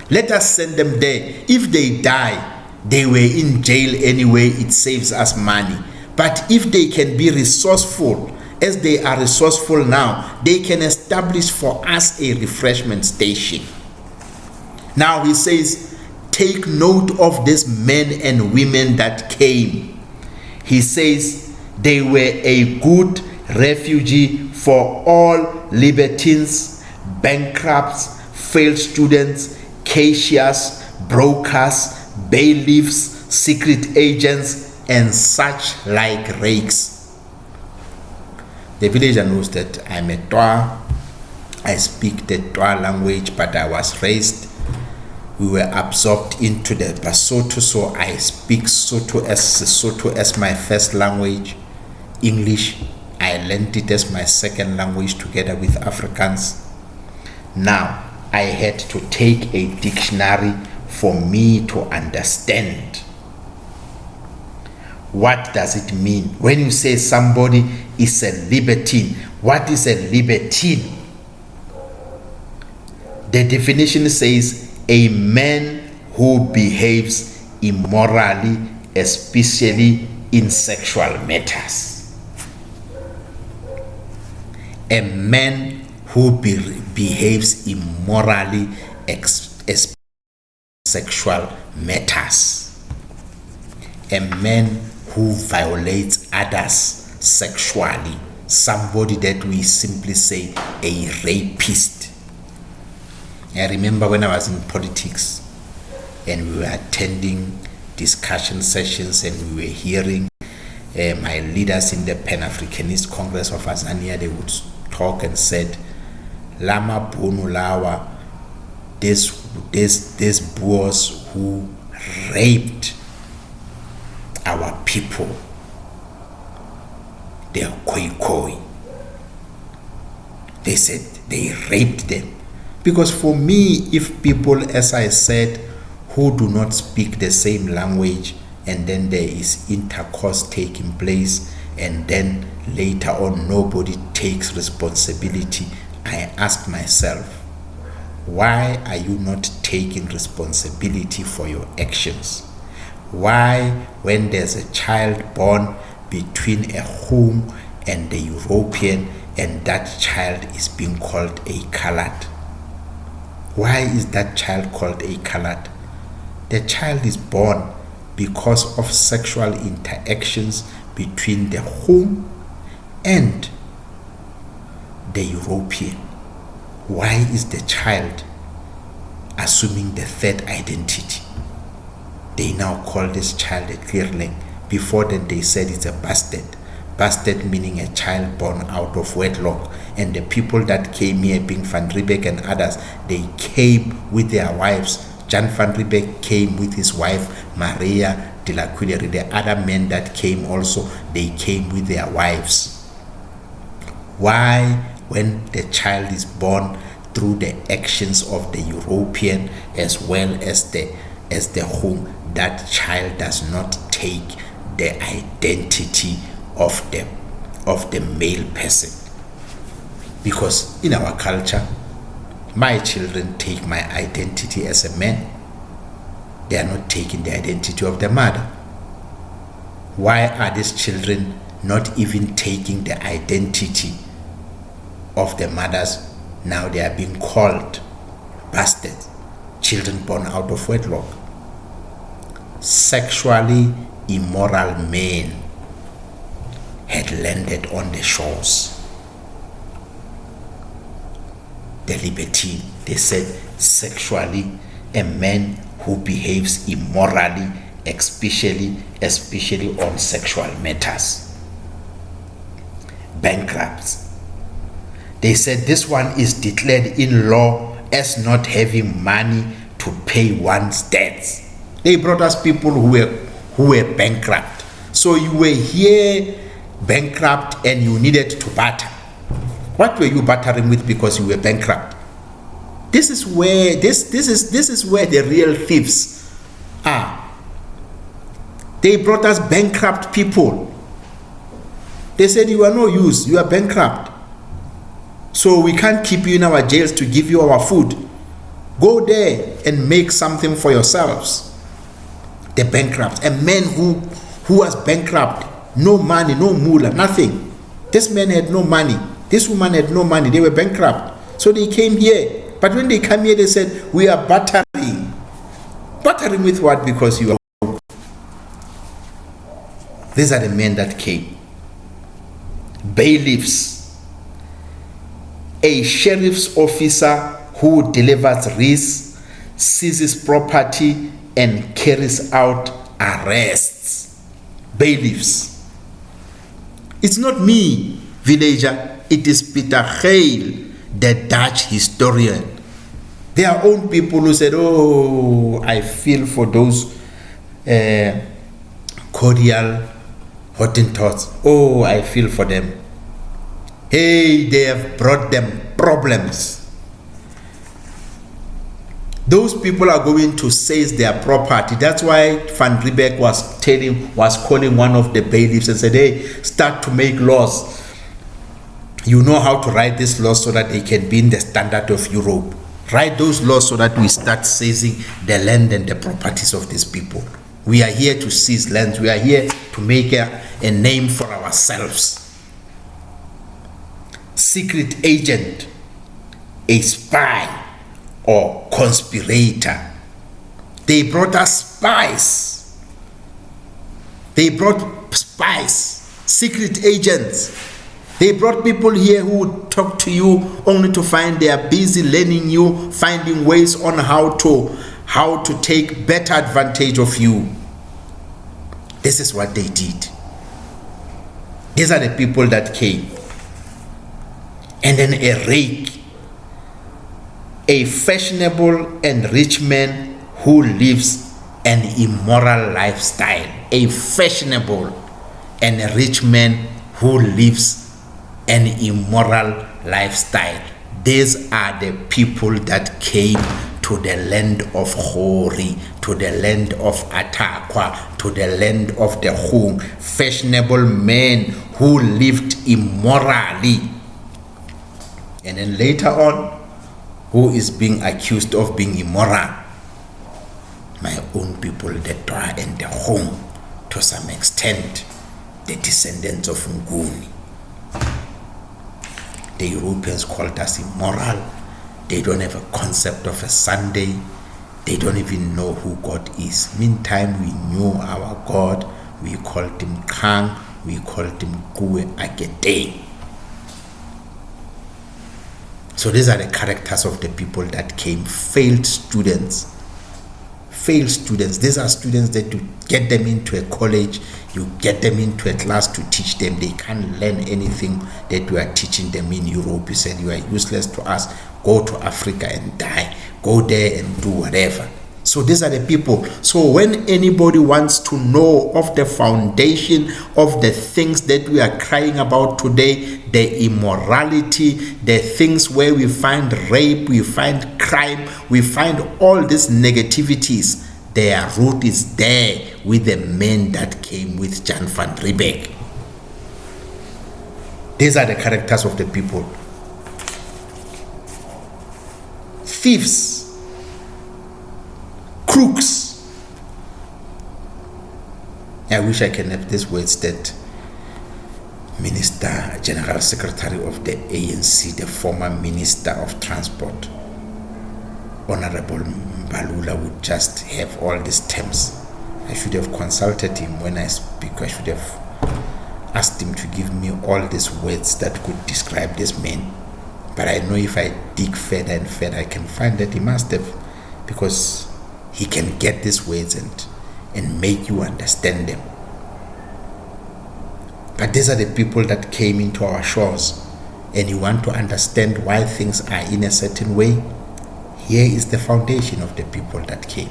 [SPEAKER 1] let us send them there. If they die, they were in jail anyway, it saves us money. But if they can be resourceful, as they are resourceful now, they can establish for us a refreshment station. Now he says, take note of these men and women that came. He says, they were a good refugee for all libertines, bankrupts, failed students, cashiers, brokers, bailiffs, secret agents, and such like rakes. The villager knows that I'm a Twa. I speak the Twa language, but I was raised. We were absorbed into the Basotho, so I speak Sotho as my first language. English, I learned it as my second language together with Afrikaans. Now, I had to take a dictionary for me to understand. What does it mean? When you say somebody is a libertine, what is a libertine? The definition says a man who behaves immorally, especially in sexual matters. A man who behaves immorally, especially sexual matters. A man who violates others sexually. Somebody that we simply say a rapist. I remember when I was in politics and we were attending discussion sessions and we were hearing my leaders in the Pan-Africanist Congress of Azania, they would talk and said, Lama Bunulawa, these Boers who raped our people, they are Khoi. They said they raped them. Because for me, if people, as I said, who do not speak the same language, and then there is intercourse taking place, and then later on nobody takes responsibility, I ask myself, why are you not taking responsibility for your actions? Why, when there's a child born between a Khung and the European, and that child is being called a colored? Why is that child called a colored? The child is born because of sexual interactions between the Khung and the European. Why is the child assuming the third identity? They now call this child a clearling. Before then they said it's a bastard. Bastard meaning a child born out of wedlock. And the people that came here, being Van Riebeeck and others, they came with their wives. Jan van Riebeeck came with his wife, Maria de la Cuillery. The other men that came also, they came with their wives. Why, when the child is born through the actions of the European as well as the Khung, that child does not take the identity of of the male person. Because in our culture, my children take my identity as a man. They are not taking the identity of the mother. Why are these children not even taking the identity of the mothers? Now they are being called bastards, children born out of wedlock. Sexually immoral men had landed on the shores. The libertine, they said, sexually a man who behaves immorally, especially on sexual matters. Bankrupts, they said this one is declared in law as not having money to pay one's debts. They brought us people who were bankrupt. So you were here bankrupt and you needed to barter. What were you bartering with because you were bankrupt? This is where this is where the real thieves are. They brought us bankrupt people. They said you are no use, you are bankrupt. So we can't keep you in our jails to give you our food. Go there and make something for yourselves. The bankrupt, a man who was bankrupt, no money, no moolah, nothing. This man had no money. This woman had no money. They were bankrupt. So they came here. But when they come here, they said, we are bartering. Bartering with what? Because you are. These are the men that came. Bailiffs. A sheriff's officer who delivers wreaths, seizes property, and carries out arrests. Bailiffs. It's not me, villager. It is Peter Geil, the Dutch historian. Their own people who said, oh, I feel for those cordial Hottentots. Oh, I feel for them. Hey, they have brought them problems. Those people are going to seize their property. That's why Van Riebeeck was calling one of the bailiffs and said, hey, start to make laws. You know how to write these laws so that they can be in the standard of Europe. Write those laws so that we start seizing the land and the properties of these people. We are here to seize lands. We are here to make a name for ourselves. Secret agent, a spy, or conspirator. They brought us spies. They brought spies, secret agents. They brought people here who would talk to you only to find they are busy learning you, finding ways on how to take better advantage of you. This is what they did. These are the people that came. And then a rake, a fashionable and rich man who lives an immoral lifestyle. A fashionable and a rich man who lives an immoral lifestyle. These are the people that came to the land of Khori, to the land of Atakwa, to the land of the Khung. Fashionable men who lived immorally. And then later on, who is being accused of being immoral? My own people, the Butwa and the Khung, to some extent, the descendants of Nguni. The Europeans called us immoral. They don't have a concept of a Sunday. They don't even know who God is. Meantime, we knew our God. We called him Khung. We called him Kuwe Agede. So these are the characters of the people that came. Failed students. Failed students. These are students that you get them into a college, you get them into a class to teach them. They can't learn anything that you are teaching them in Europe. You said you are useless to us. Go to Africa and die. Go there and do whatever. So these are the people. So when anybody wants to know of the foundation of the things that we are crying about today, the immorality, the things where we find rape, we find crime, we find all these negativities, their root is there with the men that came with Jan van Riebeeck. These are the characters of the people. Thieves, crooks. I wish I can have these words that Minister, General Secretary of the ANC, the former Minister of Transport, Honorable Mbalula, would just have all these terms. I should have consulted him when I speak. I should have asked him to give me all these words that could describe this man. But I know if I dig further and further, I can find that he must have, because he can get these words and make you understand them. But these are the people that came into our shores, and you want to understand why things are in a certain way. Here is the foundation of the people that came.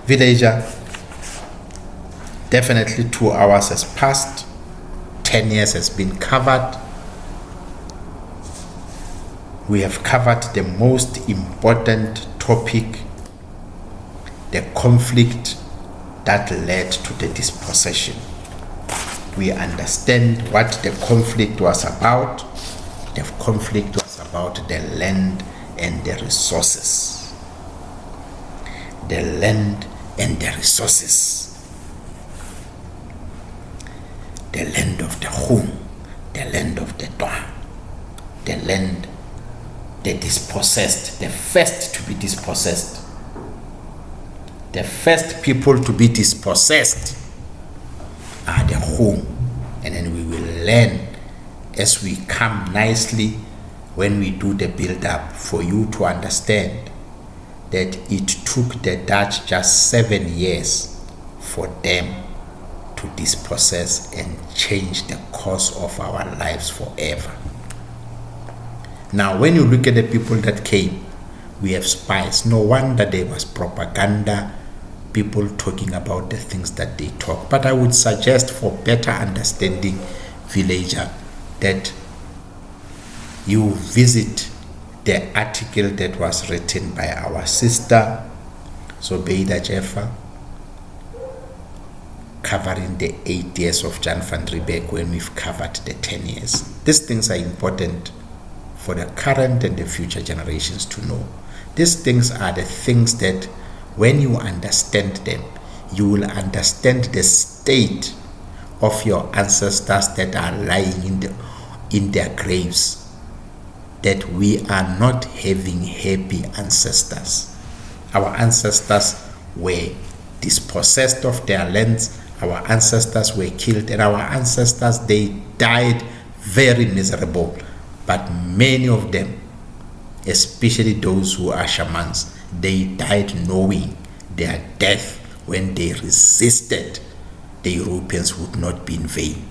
[SPEAKER 1] Villager, definitely 2 hours has passed, 10 years has been covered. We have covered the most important topic, the conflict that led to the dispossession. We understand what the conflict was about. The conflict was about the land and the resources. The land and the resources. The land of the Khung, the land of the Butwa, the land, the dispossessed, the first to be dispossessed. The first people to be dispossessed are the Khung. And then we will learn as we come nicely when we do the build-up for you to understand that it took the Dutch just 7 years for them to dispossess and change the course of our lives forever. Now, when you look at the people that came, we have spies. No wonder there was propaganda, people talking about the things that they talk. But I would suggest, for better understanding, villager, that you visit the article that was written by our sister Zobeida Jeffa, covering the 8 years of Jan van Riebeeck, when we've covered the 10 years. These things are important for the current and the future generations to know. These things are the things that when you understand them, you will understand the state of your ancestors that are lying in their graves, that we are not having happy ancestors. Our ancestors were dispossessed of their lands, our ancestors were killed, and our ancestors, they died very miserable. But many of them, especially those who are shamans, they died knowing their death when they resisted the Europeans would not be in vain.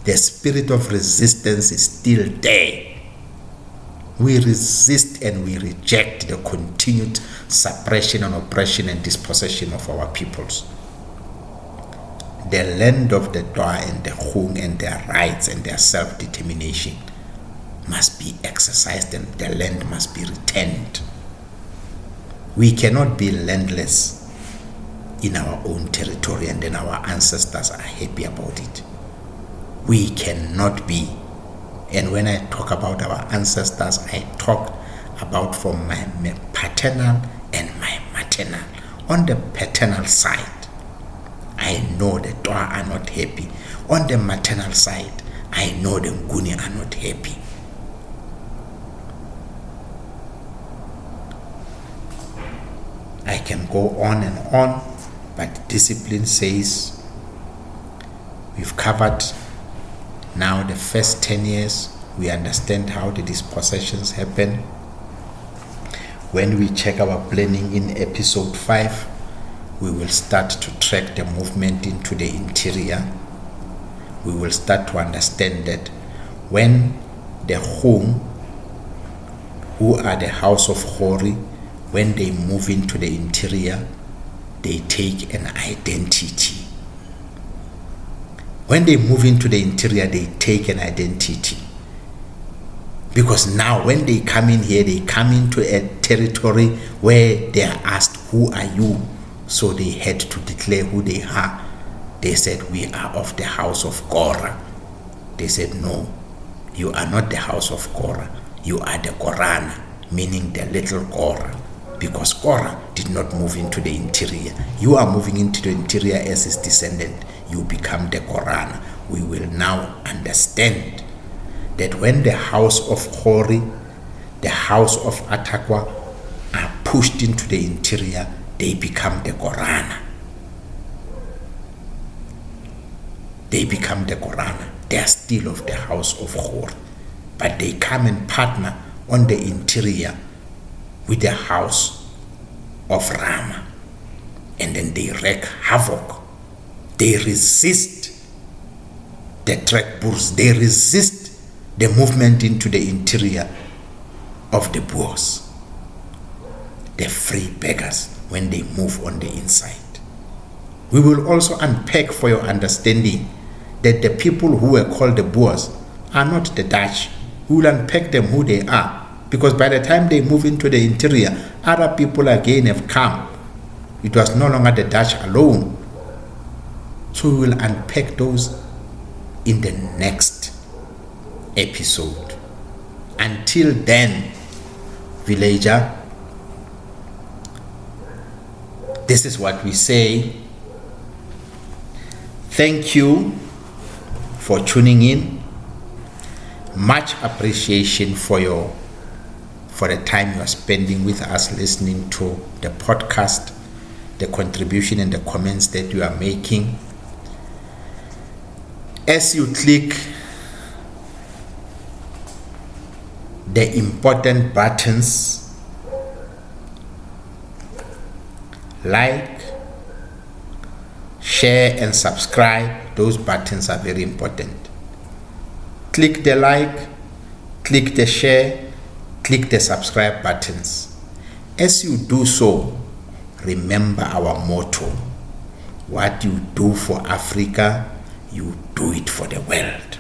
[SPEAKER 1] The spirit of resistance is still there. We resist and we reject the continued suppression and oppression and dispossession of our peoples. The land of the Butwa and the Khung and their rights and their self-determination must be exercised, and the land must be returned. We cannot be landless in our own territory and then our ancestors are happy about it. We cannot be. And when I talk about our ancestors, I talk about from my paternal and my maternal. On the paternal side, I know the Butwa are not happy. On the maternal side, I know the Nguni are not happy. I can go on and on, but discipline says we've covered now the first 10 years. We understand how the dispossessions happen. When we check our planning in episode 5, we will start to track the movement into the interior. We will start to understand that when the Khung, who are the house of Khori, when they move into the interior, they take an identity. When they move into the interior, they take an identity. Because now when they come in here, they come into a territory where they are asked, who are you? So they had to declare who they are. They said, we are of the house of Korah. They said, no, you are not the house of Korah. You are the Korana, meaning the little Korah. Because Korah did not move into the interior. You are moving into the interior as his descendant. You become the Korana. We will now understand that when the house of Hori, the house of Atakwa are pushed into the interior, they become the Korana. They become the Korana. They are still of the house of Hori, but they come and partner on the interior with the house of Rama, and then they wreak havoc. They resist the Trekboers. They resist the movement into the interior of the Boers, the free beggars, when they move on the inside. We will also unpack for your understanding that the people who were called the Boers are not the Dutch. We will unpack them who they are, because by the time they move into the interior, other people again have come. It was no longer the Dutch alone. So we will unpack those in the next episode. Until then, villager, this is what we say. Thank you for tuning in. Much appreciation for the time you are spending with us listening to the podcast, the contribution and the comments that you are making. As you click the important buttons, like, share and subscribe, those buttons are very important. Click the like, click the share, click the subscribe buttons. As you do so, remember our motto: what you do for Africa, you do it for the world.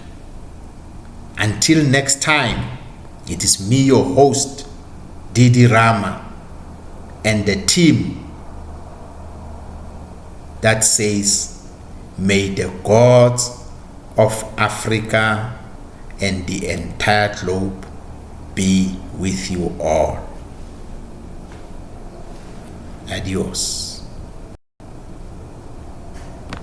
[SPEAKER 1] Until next time, it is me, your host, Didi Rama, and the team that says, may the gods of Africa and the entire globe be with you all. Adios.